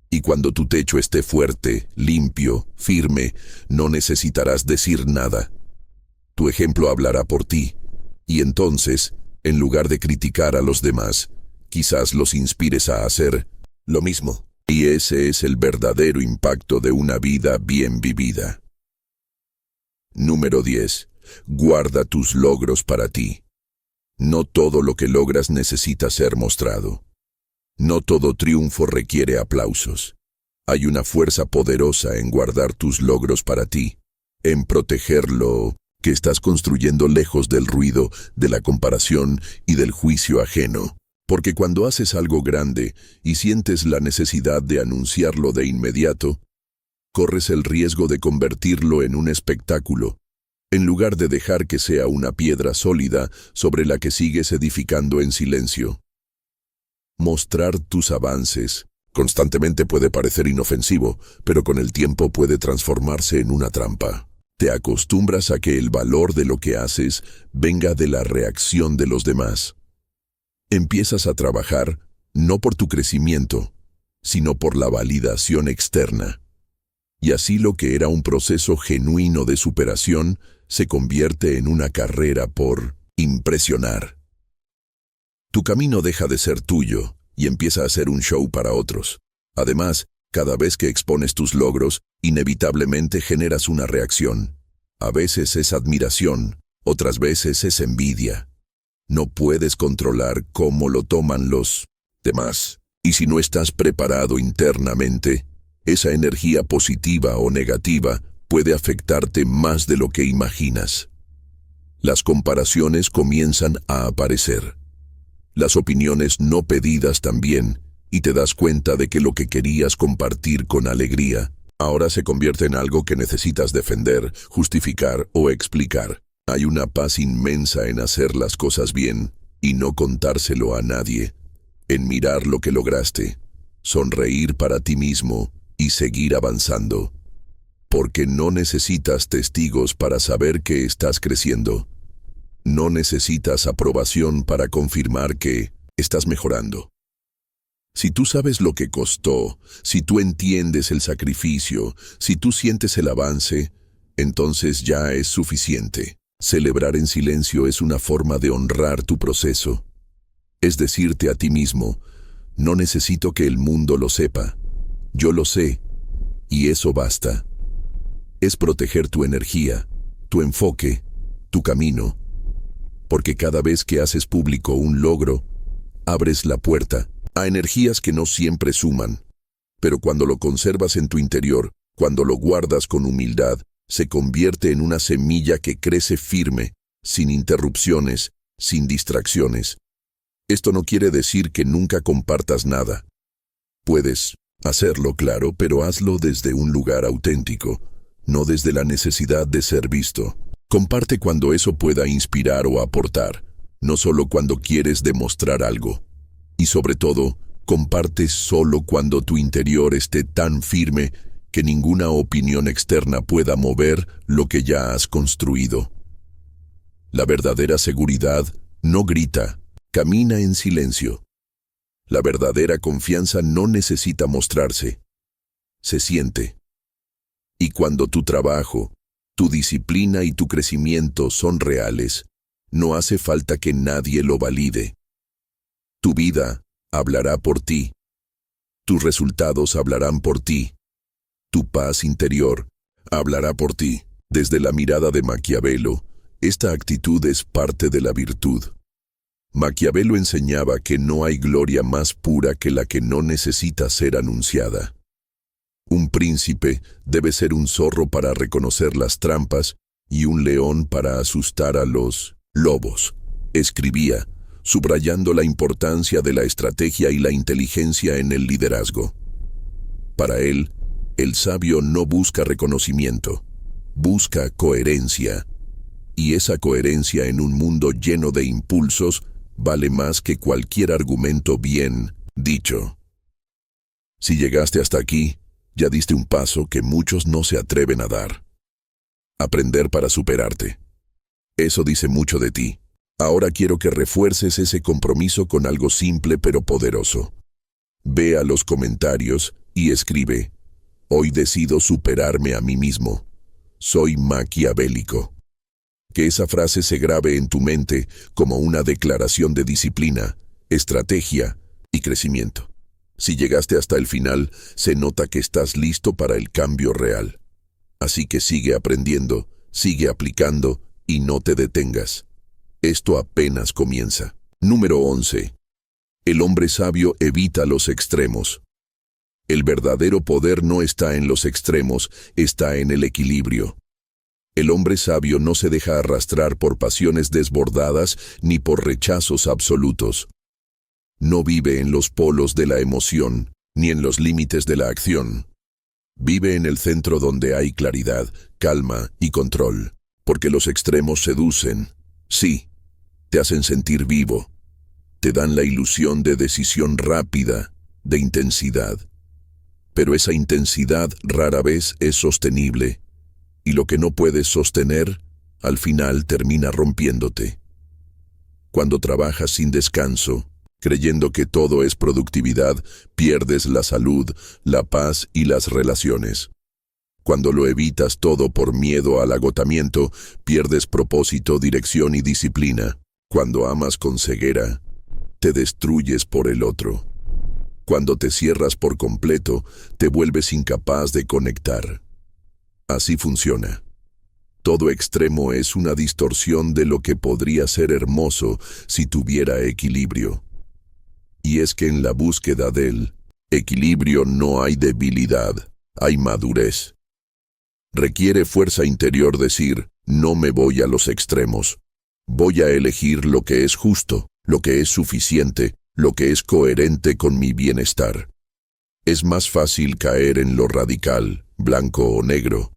[SPEAKER 1] Y cuando tu techo esté fuerte, limpio, firme, no necesitarás decir nada. Tu ejemplo hablará por ti, y entonces, en lugar de criticar a los demás, quizás los inspires a hacer lo mismo. Y ese es el verdadero impacto de una vida bien vivida. Número 10. Guarda tus logros para ti. No todo lo que logras necesita ser mostrado. No todo triunfo requiere aplausos. Hay una fuerza poderosa en guardar tus logros para ti, en proteger lo que estás construyendo lejos del ruido, de la comparación y del juicio ajeno. Porque cuando haces algo grande y sientes la necesidad de anunciarlo de inmediato, corres el riesgo de convertirlo en un espectáculo, en lugar de dejar que sea una piedra sólida sobre la que sigues edificando en silencio. Mostrar tus avances constantemente puede parecer inofensivo, pero con el tiempo puede transformarse en una trampa. Te acostumbras a que el valor de lo que haces venga de la reacción de los demás. Empiezas a trabajar no por tu crecimiento, sino por la validación externa. Y así lo que era un proceso genuino de superación se convierte en una carrera por impresionar. Tu camino deja de ser tuyo y empieza a ser un show para otros. Además, cada vez que expones tus logros, inevitablemente generas una reacción. A veces es admiración, otras veces es envidia. No puedes controlar cómo lo toman los demás. Y si no estás preparado internamente, esa energía positiva o negativa puede afectarte más de lo que imaginas. Las comparaciones comienzan a aparecer. Las opiniones no pedidas también, y te das cuenta de que lo que querías compartir con alegría, ahora se convierte en algo que necesitas defender, justificar o explicar. Hay una paz inmensa en hacer las cosas bien y no contárselo a nadie, en mirar lo que lograste, sonreír para ti mismo y seguir avanzando. Porque no necesitas testigos para saber que estás creciendo. No necesitas aprobación para confirmar que estás mejorando. Si tú sabes lo que costó, si tú entiendes el sacrificio, si tú sientes el avance, entonces ya es suficiente. Celebrar en silencio es una forma de honrar tu proceso. Es decirte a ti mismo, no necesito que el mundo lo sepa. Yo lo sé, y eso basta. Es proteger tu energía, tu enfoque, tu camino. Porque cada vez que haces público un logro, abres la puerta a energías que no siempre suman. Pero cuando lo conservas en tu interior, cuando lo guardas con humildad, se convierte en una semilla que crece firme, sin interrupciones, sin distracciones. Esto no quiere decir que nunca compartas nada. Puedes hacerlo, claro, pero hazlo desde un lugar auténtico, no desde la necesidad de ser visto. Comparte cuando eso pueda inspirar o aportar, no solo cuando quieres demostrar algo. Y sobre todo, comparte solo cuando tu interior esté tan firme que ninguna opinión externa pueda mover lo que ya has construido. La verdadera seguridad no grita, camina en silencio. La verdadera confianza no necesita mostrarse, se siente. Y cuando tu trabajo, tu disciplina y tu crecimiento son reales, no hace falta que nadie lo valide. Tu vida hablará por ti. Tus resultados hablarán por ti. Tu paz interior hablará por ti. Desde la mirada de Maquiavelo, esta actitud es parte de la virtud. Maquiavelo enseñaba que no hay gloria más pura que la que no necesita ser anunciada. Un príncipe debe ser un zorro para reconocer las trampas y un león para asustar a los lobos. Escribía, subrayando la importancia de la estrategia y la inteligencia en el liderazgo. Para él, el sabio no busca reconocimiento, busca coherencia. Y esa coherencia en un mundo lleno de impulsos vale más que cualquier argumento bien dicho. Si llegaste hasta aquí, ya diste un paso que muchos no se atreven a dar. Aprender para superarte. Eso dice mucho de ti. Ahora quiero que refuerces ese compromiso con algo simple pero poderoso. Ve a los comentarios y escribe: hoy decido superarme a mí mismo. Soy maquiavélico. Que esa frase se grabe en tu mente como una declaración de disciplina, estrategia y crecimiento. Si llegaste hasta el final, se nota que estás listo para el cambio real. Así que sigue aprendiendo, sigue aplicando y no te detengas. Esto apenas comienza. Número 11. El hombre sabio evita los extremos. El verdadero poder no está en los extremos, está en el equilibrio. El hombre sabio no se deja arrastrar por pasiones desbordadas ni por rechazos absolutos. No vive en los polos de la emoción, ni en los límites de la acción. Vive en el centro donde hay claridad, calma y control, porque los extremos seducen. Sí, te hacen sentir vivo. Te dan la ilusión de decisión rápida, de intensidad. Pero esa intensidad rara vez es sostenible. Y lo que no puedes sostener, al final termina rompiéndote. Cuando trabajas sin descanso, creyendo que todo es productividad, pierdes la salud, la paz y las relaciones. Cuando lo evitas todo por miedo al agotamiento, pierdes propósito, dirección y disciplina. Cuando amas con ceguera, te destruyes por el otro. Cuando te cierras por completo, te vuelves incapaz de conectar. Así funciona. Todo extremo es una distorsión de lo que podría ser hermoso si tuviera equilibrio. Y es que en la búsqueda del equilibrio no hay debilidad, hay madurez. Requiere fuerza interior decir, no me voy a los extremos. Voy a elegir lo que es justo, lo que es suficiente, lo que es coherente con mi bienestar. Es más fácil caer en lo radical, blanco o negro.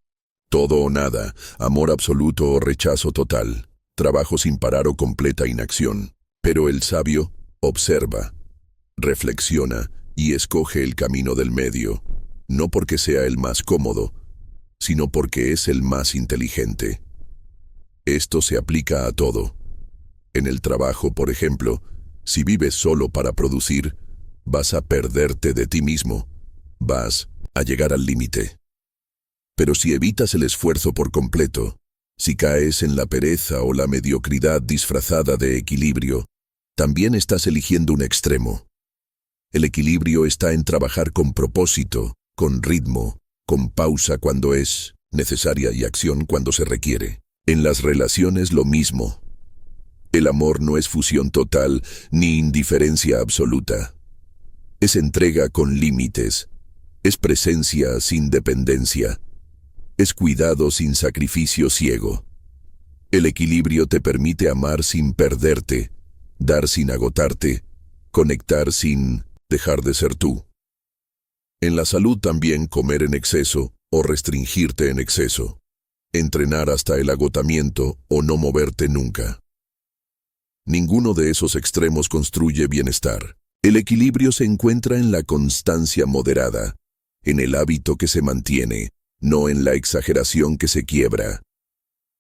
[SPEAKER 1] Todo o nada, amor absoluto o rechazo total, trabajo sin parar o completa inacción. Pero el sabio observa, reflexiona y escoge el camino del medio, no porque sea el más cómodo, sino porque es el más inteligente. Esto se aplica a todo. En el trabajo, por ejemplo, si vives solo para producir, vas a perderte de ti mismo, vas a llegar al límite. Pero si evitas el esfuerzo por completo, si caes en la pereza o la mediocridad disfrazada de equilibrio, también estás eligiendo un extremo. El equilibrio está en trabajar con propósito, con ritmo, con pausa cuando es necesaria y acción cuando se requiere. En las relaciones lo mismo. El amor no es fusión total ni indiferencia absoluta. Es entrega con límites. Es presencia sin dependencia. Es cuidado sin sacrificio ciego. El equilibrio te permite amar sin perderte, dar sin agotarte, conectar sin dejar de ser tú. En la salud también comer en exceso o restringirte en exceso. Entrenar hasta el agotamiento o no moverte nunca. Ninguno de esos extremos construye bienestar. El equilibrio se encuentra en la constancia moderada, en el hábito que se mantiene, no en la exageración que se quiebra.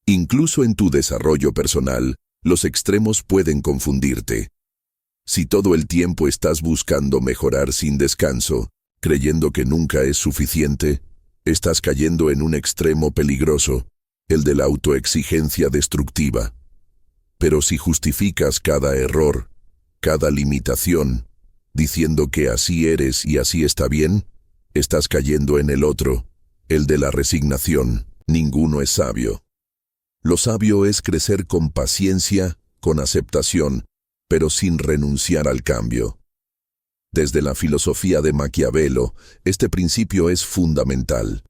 [SPEAKER 1] Incluso en tu desarrollo personal, los extremos pueden confundirte. Si todo el tiempo estás buscando mejorar sin descanso, creyendo que nunca es suficiente, estás cayendo en un extremo peligroso, el de la autoexigencia destructiva. Pero si justificas cada error, cada limitación, diciendo que así eres y así está bien, estás cayendo en el otro, el de la resignación. Ninguno es sabio. Lo sabio es crecer con paciencia, con aceptación, pero sin renunciar al cambio. Desde la filosofía de Maquiavelo, este principio es fundamental.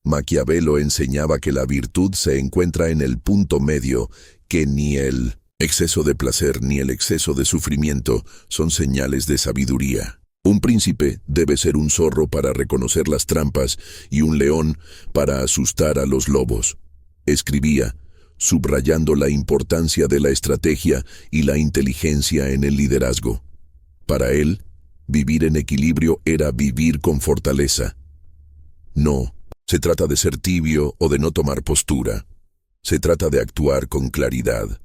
[SPEAKER 1] Maquiavelo enseñaba que la virtud se encuentra en el punto medio, que ni el exceso de placer ni el exceso de sufrimiento son señales de sabiduría. Un príncipe debe ser un zorro para reconocer las trampas y un león para asustar a los lobos. Escribía, subrayando la importancia de la estrategia y la inteligencia en el liderazgo. Para él, vivir en equilibrio era vivir con fortaleza. No se trata de ser tibio o de no tomar postura. Se trata de actuar con claridad.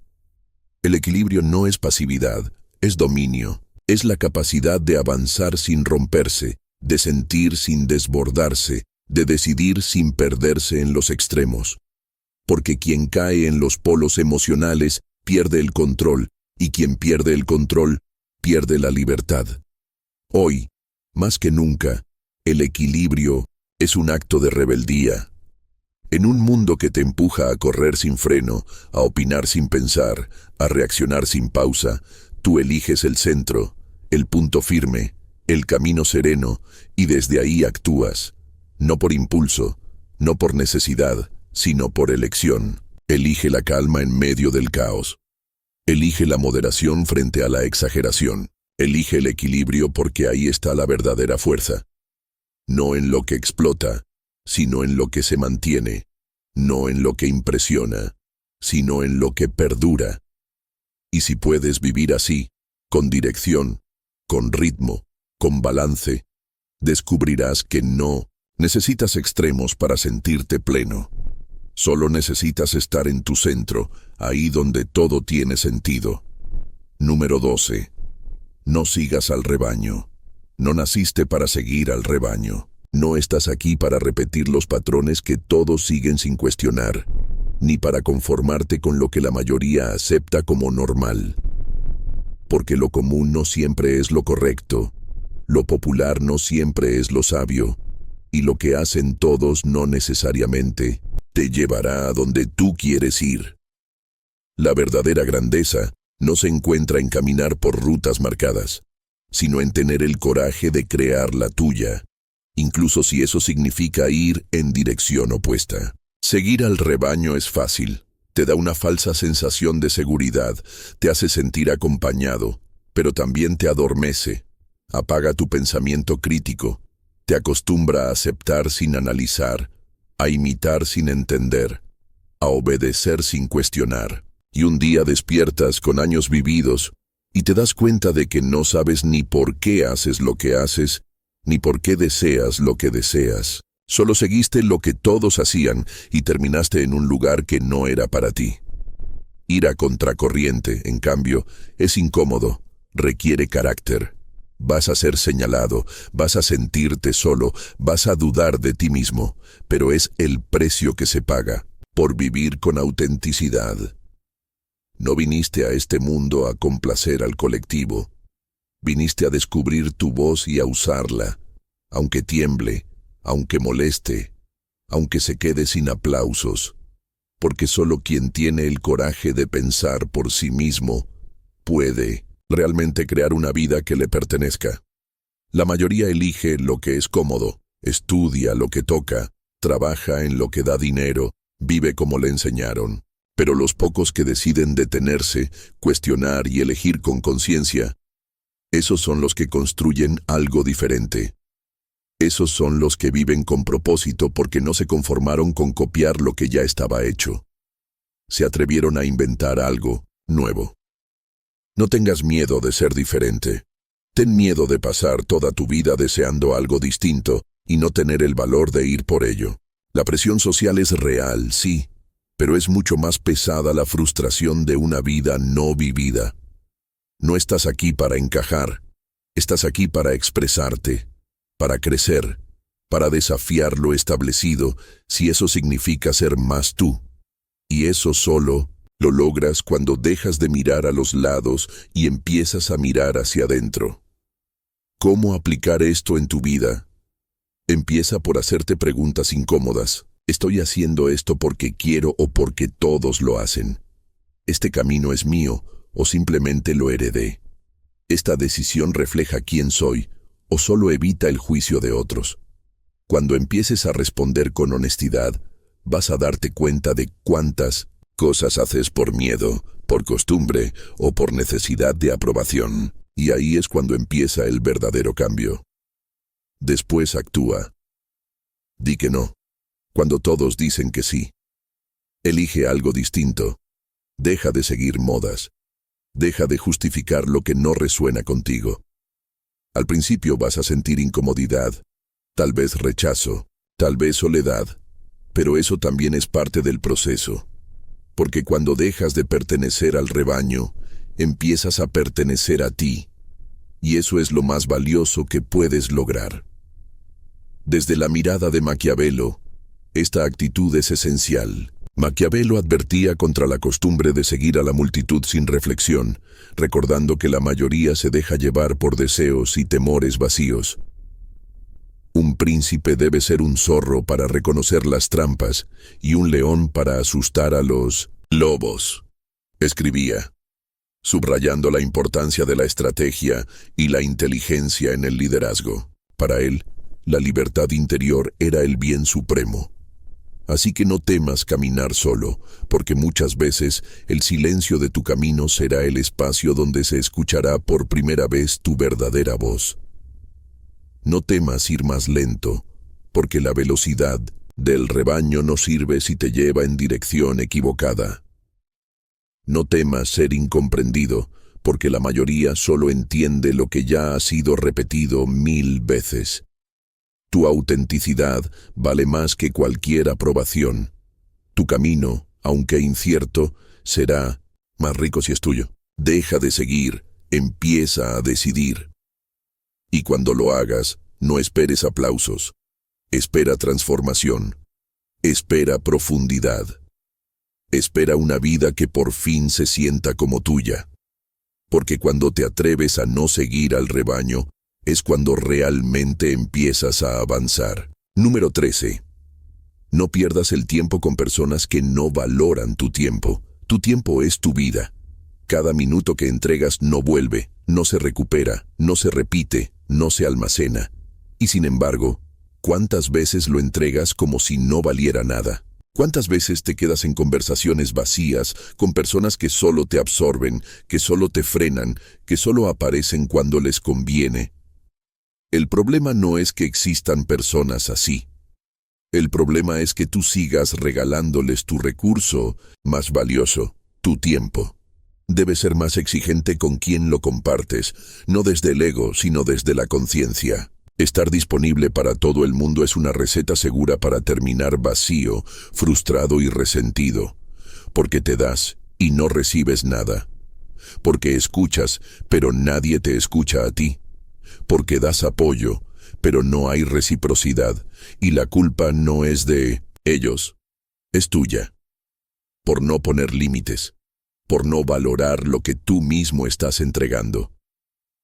[SPEAKER 1] El equilibrio no es pasividad, es dominio. Es la capacidad de avanzar sin romperse, de sentir sin desbordarse, de decidir sin perderse en los extremos. Porque quien cae en los polos emocionales pierde el control, y quien pierde el control pierde la libertad. Hoy, más que nunca, el equilibrio es un acto de rebeldía. En un mundo que te empuja a correr sin freno, a opinar sin pensar, a reaccionar sin pausa, tú eliges el centro, el punto firme, el camino sereno, y desde ahí actúas, no por impulso, no por necesidad, sino por elección. Elige la calma en medio del caos. Elige la moderación frente a la exageración. Elige el equilibrio porque ahí está la verdadera fuerza. No en lo que explota, sino en lo que se mantiene. No en lo que impresiona, sino en lo que perdura. Y si puedes vivir así, con dirección, con ritmo, con balance, descubrirás que no necesitas extremos para sentirte pleno. Solo necesitas estar en tu centro, ahí donde todo tiene sentido. Número 12. No sigas al rebaño. No naciste para seguir al rebaño. No estás aquí para repetir los patrones que todos siguen sin cuestionar, ni para conformarte con lo que la mayoría acepta como normal. Porque lo común no siempre es lo correcto, lo popular no siempre es lo sabio, y lo que hacen todos no necesariamente te llevará a donde tú quieres ir. La verdadera grandeza no se encuentra en caminar por rutas marcadas, sino en tener el coraje de crear la tuya, incluso si eso significa ir en dirección opuesta. Seguir al rebaño es fácil, te da una falsa sensación de seguridad, te hace sentir acompañado, pero también te adormece, apaga tu pensamiento crítico, te acostumbra a aceptar sin analizar, a imitar sin entender, a obedecer sin cuestionar. Y un día despiertas con años vividos y te das cuenta de que no sabes ni por qué haces lo que haces, ni por qué deseas lo que deseas. Solo seguiste lo que todos hacían y terminaste en un lugar que no era para ti. Ir a contracorriente, en cambio, es incómodo, requiere carácter. Vas a ser señalado, vas a sentirte solo, vas a dudar de ti mismo, pero es el precio que se paga por vivir con autenticidad. No viniste a este mundo a complacer al colectivo. Viniste a descubrir tu voz y a usarla, aunque tiemble, aunque moleste, aunque se quede sin aplausos. porque solo quien tiene el coraje de pensar por sí mismo puede realmente crear una vida que le pertenezca. La mayoría elige lo que es cómodo, estudia lo que toca, trabaja en lo que da dinero, vive como le enseñaron. Pero los pocos que deciden detenerse, cuestionar y elegir con conciencia, esos son los que construyen algo diferente. Esos son los que viven con propósito porque no se conformaron con copiar lo que ya estaba hecho. Se atrevieron a inventar algo nuevo. No tengas miedo de ser diferente. Ten miedo de pasar toda tu vida deseando algo distinto y no tener el valor de ir por ello. La presión social es real, sí, pero es mucho más pesada la frustración de una vida no vivida. No estás aquí para encajar, estás aquí para expresarte, para crecer, para desafiar lo establecido, si eso significa ser más tú. Y eso solo lo logras cuando dejas de mirar a los lados y empiezas a mirar hacia adentro. ¿Cómo aplicar esto en tu vida? Empieza por hacerte preguntas incómodas. ¿Estoy haciendo esto porque quiero o porque todos lo hacen? ¿Este camino es mío o simplemente lo heredé? ¿Esta decisión refleja quién soy o solo evita el juicio de otros? Cuando empieces a responder con honestidad, vas a darte cuenta de cuántas cosas haces por miedo, por costumbre o por necesidad de aprobación. Y ahí es cuando empieza el verdadero cambio. Después actúa. Di que no, cuando todos dicen que sí. Elige algo distinto. Deja de seguir modas. Deja de justificar lo que no resuena contigo. Al principio vas a sentir incomodidad, tal vez rechazo, tal vez soledad, pero eso también es parte del proceso. Porque cuando dejas de pertenecer al rebaño, empiezas a pertenecer a ti, y eso es lo más valioso que puedes lograr. Desde la mirada de Maquiavelo, esta actitud es esencial. Maquiavelo advertía contra la costumbre de seguir a la multitud sin reflexión, recordando que la mayoría se deja llevar por deseos y temores vacíos. Un príncipe debe ser un zorro para reconocer las trampas y un león para asustar a los lobos, escribía, subrayando la importancia de la estrategia y la inteligencia en el liderazgo. Para él, la libertad interior era el bien supremo. Así que no temas caminar solo, porque muchas veces el silencio de tu camino será el espacio donde se escuchará por primera vez tu verdadera voz. No temas ir más lento, porque la velocidad del rebaño no sirve si te lleva en dirección equivocada. No temas ser incomprendido, porque la mayoría solo entiende lo que ya ha sido repetido 1000 veces. Tu autenticidad vale más que cualquier aprobación. Tu camino, aunque incierto, será más rico si es tuyo. Deja de seguir, empieza a decidir. Y cuando lo hagas, no esperes aplausos. Espera transformación. Espera profundidad. Espera una vida que por fin se sienta como tuya. Porque cuando te atreves a no seguir al rebaño, es cuando realmente empiezas a avanzar. Número 13. No pierdas el tiempo con personas que no valoran tu tiempo. Tu tiempo es tu vida. Cada minuto que entregas no vuelve, no se recupera, no se repite, no se almacena. Y sin embargo, ¿cuántas veces lo entregas como si no valiera nada? ¿Cuántas veces te quedas en conversaciones vacías con personas que solo te absorben, que solo te frenan, que solo aparecen cuando les conviene? El problema no es que existan personas así. El problema es que tú sigas regalándoles tu recurso más valioso, tu tiempo. Debes ser más exigente con quien lo compartes, no desde el ego, sino desde la conciencia. Estar disponible para todo el mundo es una receta segura para terminar vacío, frustrado y resentido. Porque te das y no recibes nada. Porque escuchas, pero nadie te escucha a ti. Porque das apoyo, pero no hay reciprocidad, y la culpa no es de ellos, es tuya. Por no poner límites, por no valorar lo que tú mismo estás entregando.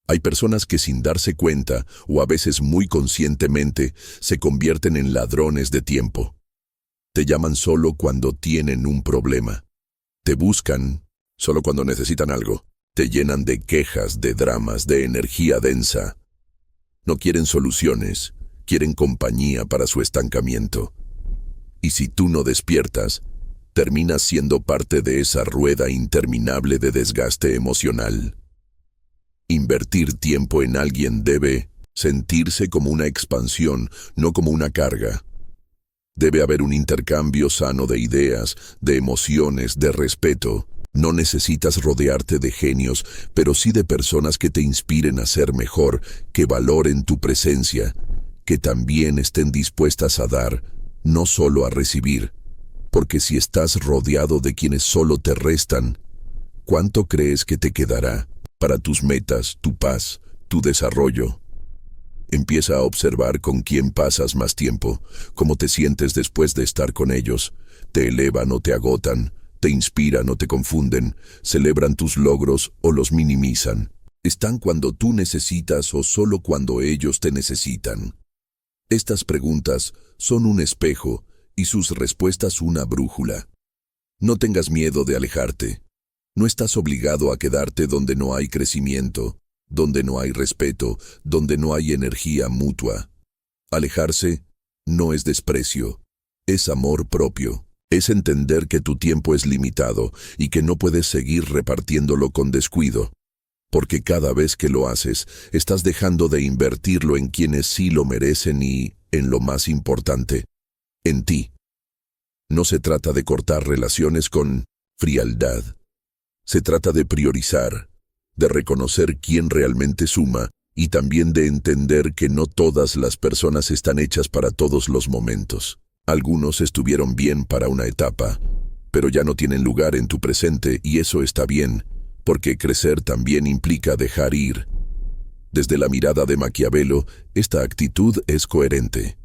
[SPEAKER 1] Hay personas que sin darse cuenta, o a veces muy conscientemente, se convierten en ladrones de tiempo. Te llaman solo cuando tienen un problema. Te buscan solo cuando necesitan algo. Te llenan de quejas, de dramas, de energía densa. No quieren soluciones, quieren compañía para su estancamiento. Y si tú no despiertas, terminas siendo parte de esa rueda interminable de desgaste emocional. Invertir tiempo en alguien debe sentirse como una expansión, no como una carga. Debe haber un intercambio sano de ideas, de emociones, de respeto. No necesitas rodearte de genios, pero sí de personas que te inspiren a ser mejor, que valoren tu presencia, que también estén dispuestas a dar, no solo a recibir. Porque si estás rodeado de quienes solo te restan, ¿cuánto crees que te quedará para tus metas, tu paz, tu desarrollo? Empieza a observar con quién pasas más tiempo, cómo te sientes después de estar con ellos. ¿Te elevan o te agotan? ¿Te inspiran o te confunden? ¿Celebran tus logros o los minimizan? ¿Están cuando tú necesitas o solo cuando ellos te necesitan? Estas preguntas son un espejo y sus respuestas una brújula. No tengas miedo de alejarte. No estás obligado a quedarte donde no hay crecimiento, donde no hay respeto, donde no hay energía mutua. Alejarse no es desprecio, es amor propio. Es entender que tu tiempo es limitado y que no puedes seguir repartiéndolo con descuido. Porque cada vez que lo haces, estás dejando de invertirlo en quienes sí lo merecen y, en lo más importante, en ti. No se trata de cortar relaciones con frialdad. Se trata de priorizar, de reconocer quién realmente suma y también de entender que no todas las personas están hechas para todos los momentos. Algunos estuvieron bien para una etapa, pero ya no tienen lugar en tu presente y eso está bien, porque crecer también implica dejar ir. Desde la mirada de Maquiavelo, esta actitud es coherente.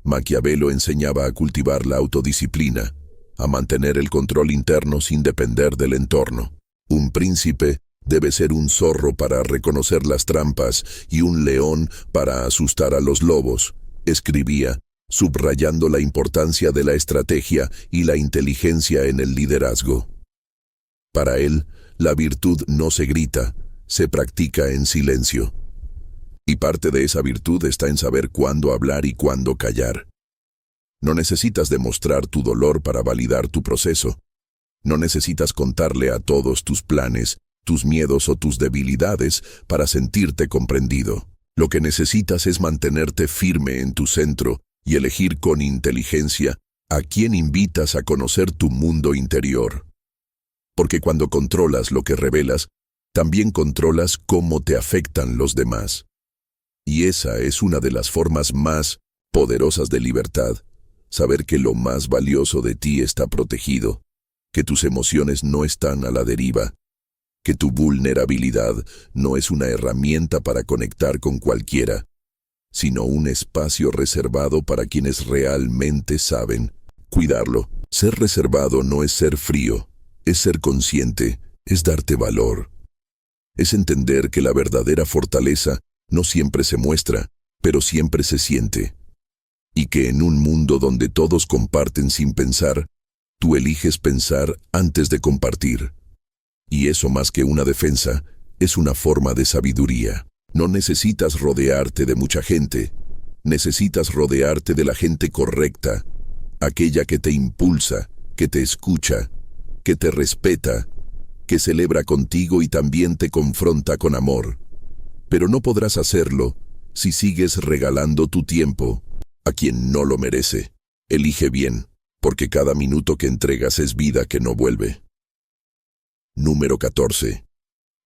[SPEAKER 1] Maquiavelo enseñaba a cultivar la autodisciplina, a mantener el control interno sin depender del entorno. Un príncipe debe ser un zorro para reconocer las trampas y un león para asustar a los lobos, escribía, subrayando la importancia de la estrategia y la inteligencia en el liderazgo. Para él, la virtud no se grita, se practica en silencio. Y parte de esa virtud está en saber cuándo hablar y cuándo callar. No necesitas demostrar tu dolor para validar tu proceso. No necesitas contarle a todos tus planes, tus miedos o tus debilidades para sentirte comprendido. Lo que necesitas es mantenerte firme en tu centro y elegir con inteligencia a quién invitas a conocer tu mundo interior. Porque cuando controlas lo que revelas, también controlas cómo te afectan los demás. Y esa es una de las formas más poderosas de libertad, saber que lo más valioso de ti está protegido, que tus emociones no están a la deriva, que tu vulnerabilidad no es una herramienta para conectar con cualquiera, sino un espacio reservado para quienes realmente saben cuidarlo. Ser reservado no es ser frío, es ser consciente, es darte valor. Es entender que la verdadera fortaleza no siempre se muestra, pero siempre se siente. Y que en un mundo donde todos comparten sin pensar, tú eliges pensar antes de compartir. Y eso más que una defensa, es una forma de sabiduría. No necesitas rodearte de mucha gente, necesitas rodearte de la gente correcta, aquella que te impulsa, que te escucha, que te respeta, que celebra contigo y también te confronta con amor. Pero no podrás hacerlo si sigues regalando tu tiempo a quien no lo merece. Elige bien, porque cada minuto que entregas es vida que no vuelve. Número 14.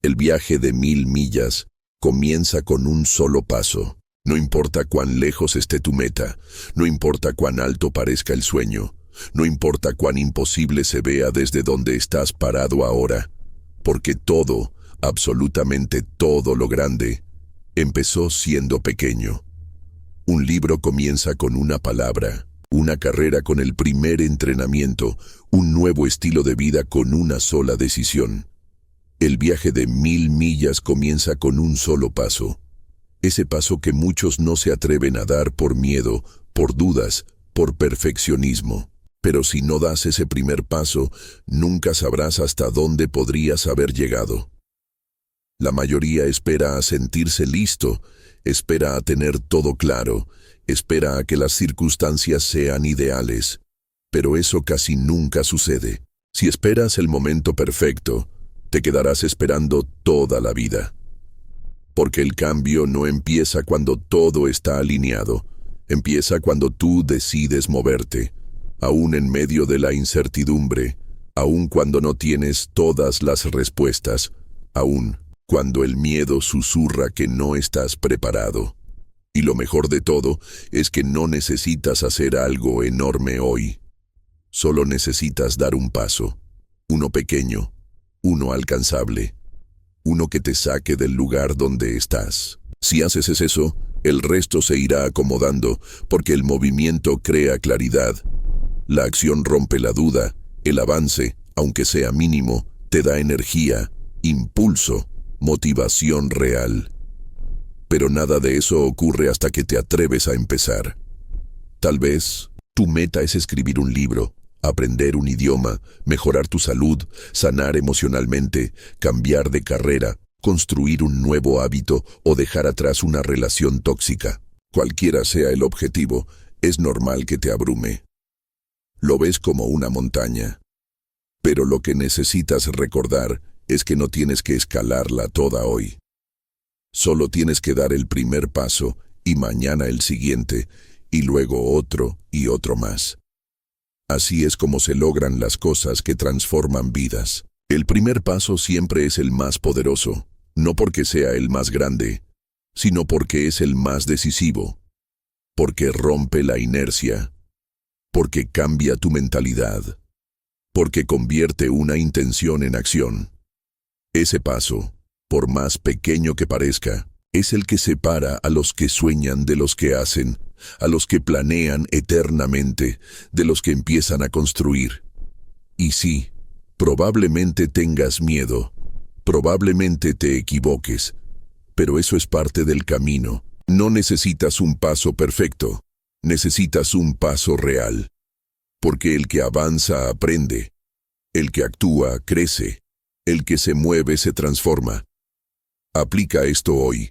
[SPEAKER 1] El viaje de 1000 millas comienza con un solo paso. No importa cuán lejos esté tu meta, no importa cuán alto parezca el sueño, no importa cuán imposible se vea desde donde estás parado ahora, porque todo, absolutamente todo lo grande, empezó siendo pequeño. Un libro comienza con una palabra, una carrera con el primer entrenamiento, un nuevo estilo de vida con una sola decisión. El viaje de 1000 millas comienza con un solo paso. Ese paso que muchos no se atreven a dar por miedo, por dudas, por perfeccionismo. Pero si no das ese primer paso, nunca sabrás hasta dónde podrías haber llegado. La mayoría espera a sentirse listo, espera a tener todo claro, espera a que las circunstancias sean ideales. Pero eso casi nunca sucede. Si esperas el momento perfecto, te quedarás esperando toda la vida. Porque el cambio no empieza cuando todo está alineado, empieza cuando tú decides moverte, aún en medio de la incertidumbre, aún cuando no tienes todas las respuestas, aún cuando el miedo susurra que no estás preparado. Y lo mejor de todo es que no necesitas hacer algo enorme hoy. Solo necesitas dar un paso, uno pequeño, uno alcanzable, uno que te saque del lugar donde estás. Si haces eso, el resto se irá acomodando, porque el movimiento crea claridad. La acción rompe la duda, el avance, aunque sea mínimo, te da energía, impulso, motivación real. Pero nada de eso ocurre hasta que te atreves a empezar. Tal vez tu meta es escribir un libro, aprender un idioma, mejorar tu salud, sanar emocionalmente, cambiar de carrera, construir un nuevo hábito o dejar atrás una relación tóxica. Cualquiera sea el objetivo, es normal que te abrume. Lo ves como una montaña. Pero lo que necesitas recordar es que no tienes que escalarla toda hoy. Solo tienes que dar el primer paso y mañana el siguiente, y luego otro y otro más. Así es como se logran las cosas que transforman vidas. El primer paso siempre es el más poderoso, no porque sea el más grande, sino porque es el más decisivo, porque rompe la inercia, porque cambia tu mentalidad, porque convierte una intención en acción. Ese paso, por más pequeño que parezca, es el que separa a los que sueñan de los que hacen, a los que planean eternamente, de los que empiezan a construir. Y sí, probablemente tengas miedo, probablemente te equivoques, pero eso es parte del camino. No necesitas un paso perfecto, necesitas un paso real. Porque el que avanza aprende, el que actúa crece, el que se mueve se transforma. Aplica esto hoy.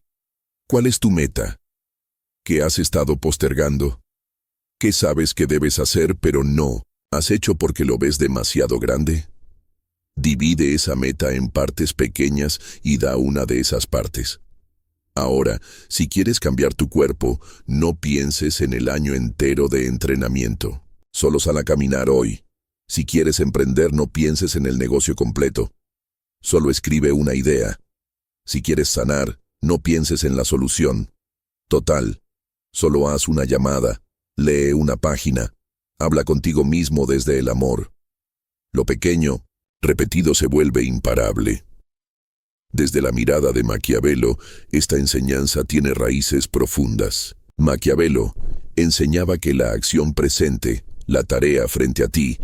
[SPEAKER 1] ¿Cuál es tu meta? ¿Qué has estado postergando? ¿Qué sabes que debes hacer pero no has hecho porque lo ves demasiado grande? Divide esa meta en partes pequeñas y da una de esas partes. Ahora, si quieres cambiar tu cuerpo, no pienses en el año entero de entrenamiento. Solo sal a caminar hoy. Si quieres emprender, no pienses en el negocio completo. Solo escribe una idea. Si quieres sanar, no pienses en la solución. Total, solo haz una llamada, lee una página, habla contigo mismo desde el amor. Lo pequeño, repetido se vuelve imparable. Desde la mirada de Maquiavelo, esta enseñanza tiene raíces profundas. Maquiavelo enseñaba que la acción presente, la tarea frente a ti,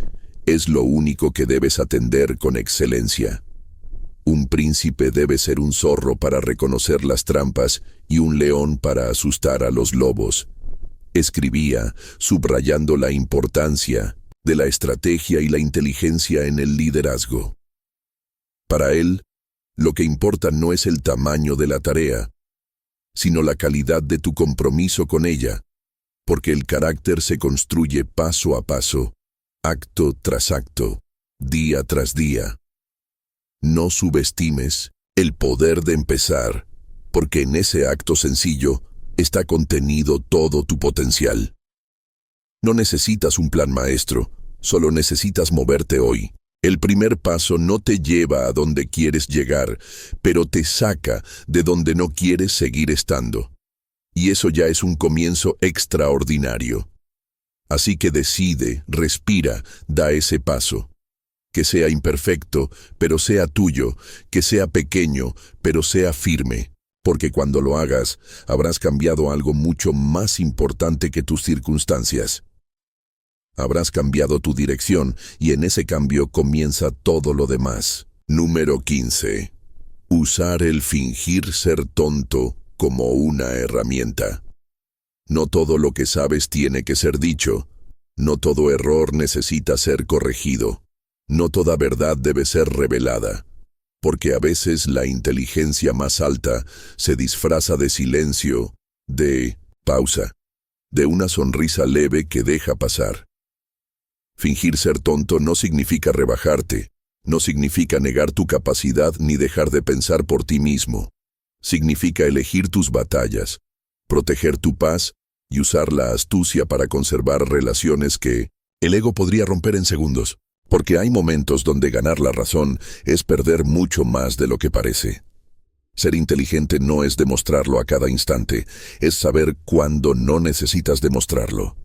[SPEAKER 1] es lo único que debes atender con excelencia. Un príncipe debe ser un zorro para reconocer las trampas y un león para asustar a los lobos. Escribía, subrayando la importancia de la estrategia y la inteligencia en el liderazgo. Para él, lo que importa no es el tamaño de la tarea, sino la calidad de tu compromiso con ella, porque el carácter se construye paso a paso, acto tras acto, día tras día. No subestimes el poder de empezar, porque en ese acto sencillo está contenido todo tu potencial. No necesitas un plan maestro, solo necesitas moverte hoy. El primer paso no te lleva a donde quieres llegar, pero te saca de donde no quieres seguir estando. Y eso ya es un comienzo extraordinario. Así que decide, respira, da ese paso. Que sea imperfecto, pero sea tuyo, que sea pequeño, pero sea firme, porque cuando lo hagas, habrás cambiado algo mucho más importante que tus circunstancias. Habrás cambiado tu dirección y en ese cambio comienza todo lo demás. Número 15. Usar el fingir ser tonto como una herramienta. No todo lo que sabes tiene que ser dicho, No todo error necesita ser corregido. No toda verdad debe ser revelada. Porque a veces la inteligencia más alta se disfraza de silencio, de pausa, de una sonrisa leve que deja pasar. Fingir ser tonto no significa rebajarte, no significa negar tu capacidad ni dejar de pensar por ti mismo. Significa elegir tus batallas, proteger tu paz y usar la astucia para conservar relaciones que el ego podría romper en segundos. Porque hay momentos donde ganar la razón es perder mucho más de lo que parece. Ser inteligente no es demostrarlo a cada instante, es saber cuándo no necesitas demostrarlo.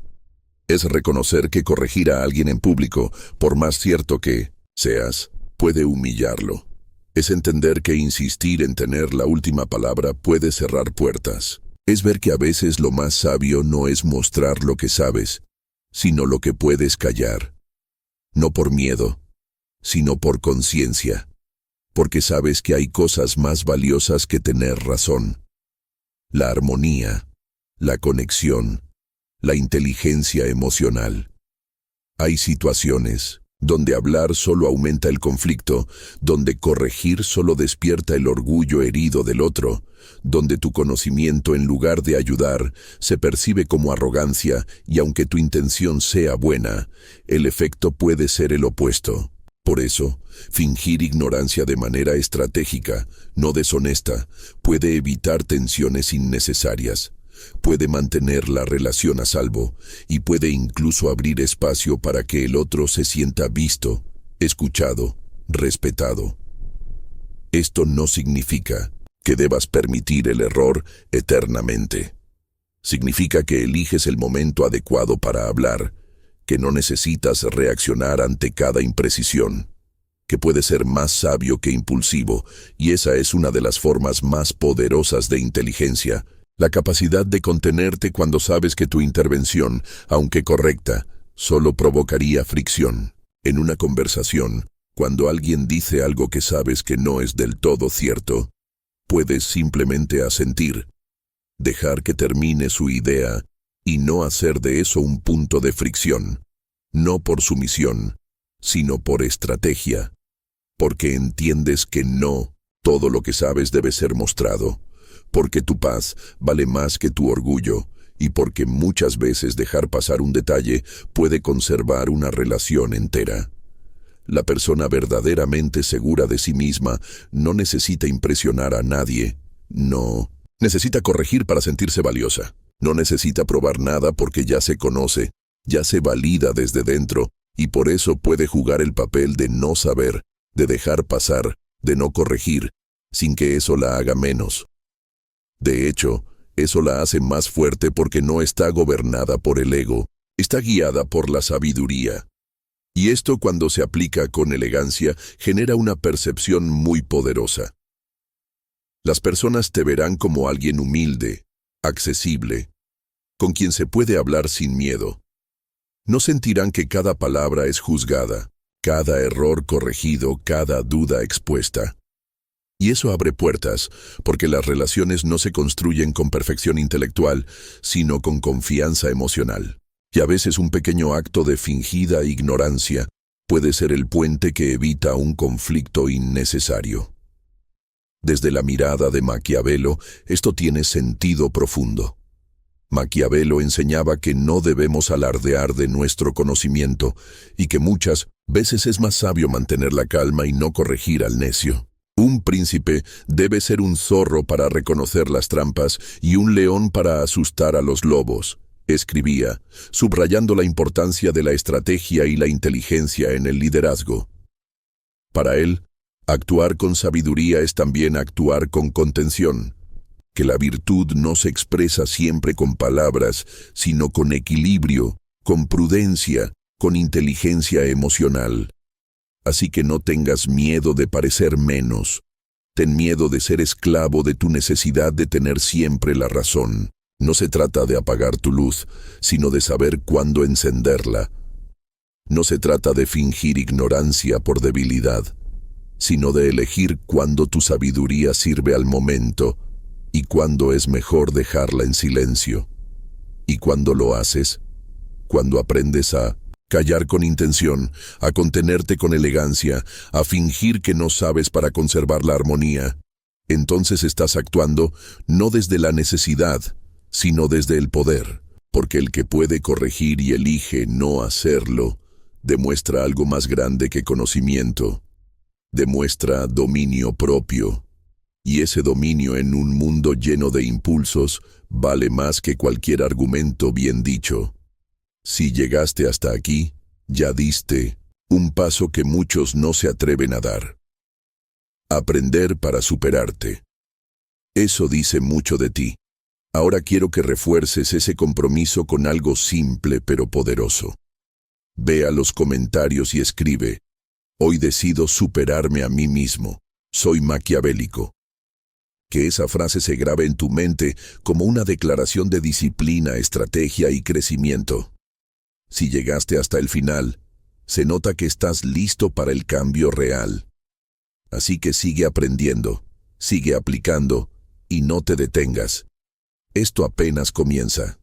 [SPEAKER 1] Es reconocer que corregir a alguien en público, por más cierto que seas, puede humillarlo. Es entender que insistir en tener la última palabra puede cerrar puertas. Es ver que a veces lo más sabio no es mostrar lo que sabes, sino lo que puedes callar. No por miedo, sino por conciencia, porque sabes que hay cosas más valiosas que tener razón. La armonía, la conexión, la inteligencia emocional. Hay situaciones donde hablar solo aumenta el conflicto, donde corregir solo despierta el orgullo herido del otro, donde tu conocimiento en lugar de ayudar se percibe como arrogancia y aunque tu intención sea buena, el efecto puede ser el opuesto. Por eso, fingir ignorancia de manera estratégica, no deshonesta, puede evitar tensiones innecesarias, puede mantener la relación a salvo y puede incluso abrir espacio para que el otro se sienta visto, escuchado, respetado. Esto no significa que debas permitir el error eternamente. Significa que eliges el momento adecuado para hablar, que no necesitas reaccionar ante cada imprecisión, que puedes ser más sabio que impulsivo, y esa es una de las formas más poderosas de inteligencia, la capacidad de contenerte cuando sabes que tu intervención, aunque correcta, solo provocaría fricción. En una conversación, cuando alguien dice algo que sabes que no es del todo cierto, puedes simplemente asentir, dejar que termine su idea y no hacer de eso un punto de fricción, no por sumisión, sino por estrategia, porque entiendes que no todo lo que sabes debe ser mostrado, porque tu paz vale más que tu orgullo y porque muchas veces dejar pasar un detalle puede conservar una relación entera. La persona verdaderamente segura de sí misma no necesita impresionar a nadie, no necesita corregir para sentirse valiosa, no necesita probar nada porque ya se conoce, ya se valida desde dentro y por eso puede jugar el papel de no saber, de dejar pasar, de no corregir, sin que eso la haga menos. De hecho, eso la hace más fuerte porque no está gobernada por el ego, está guiada por la sabiduría. Y esto cuando se aplica con elegancia genera una percepción muy poderosa. Las personas te verán como alguien humilde, accesible, con quien se puede hablar sin miedo. No sentirán que cada palabra es juzgada, cada error corregido, cada duda expuesta. Y eso abre puertas, porque las relaciones no se construyen con perfección intelectual, sino con confianza emocional. Y a veces un pequeño acto de fingida ignorancia puede ser el puente que evita un conflicto innecesario. Desde la mirada de Maquiavelo, esto tiene sentido profundo. Maquiavelo enseñaba que no debemos alardear de nuestro conocimiento y que muchas veces es más sabio mantener la calma y no corregir al necio. Un príncipe debe ser un zorro para reconocer las trampas y un león para asustar a los lobos, escribía, subrayando la importancia de la estrategia y la inteligencia en el liderazgo. Para él, actuar con sabiduría es también actuar con contención, que la virtud no se expresa siempre con palabras, sino con equilibrio, con prudencia, con inteligencia emocional. Así que no tengas miedo de parecer menos. Ten miedo de ser esclavo de tu necesidad de tener siempre la razón. No se trata de apagar tu luz, sino de saber cuándo encenderla. No se trata de fingir ignorancia por debilidad, sino de elegir cuándo tu sabiduría sirve al momento y cuándo es mejor dejarla en silencio. Y cuando lo haces, Cuando aprendes a callar con intención, a contenerte con elegancia, a fingir que no sabes para conservar la armonía, entonces estás actuando no desde la necesidad, sino desde el poder, porque el que puede corregir y elige no hacerlo, demuestra algo más grande que conocimiento, demuestra dominio propio. Y ese dominio en un mundo lleno de impulsos vale más que cualquier argumento bien dicho. Si llegaste hasta aquí, ya diste un paso que muchos no se atreven a dar. Aprender para superarte. Eso dice mucho de ti. Ahora quiero que refuerces ese compromiso con algo simple pero poderoso. Ve a los comentarios y escribe: hoy decido superarme a mí mismo. Soy maquiavélico. Que esa frase se grabe en tu mente como una declaración de disciplina, estrategia y crecimiento. Si llegaste hasta el final, se nota que estás listo para el cambio real. Así que sigue aprendiendo, sigue aplicando y no te detengas. Esto apenas comienza.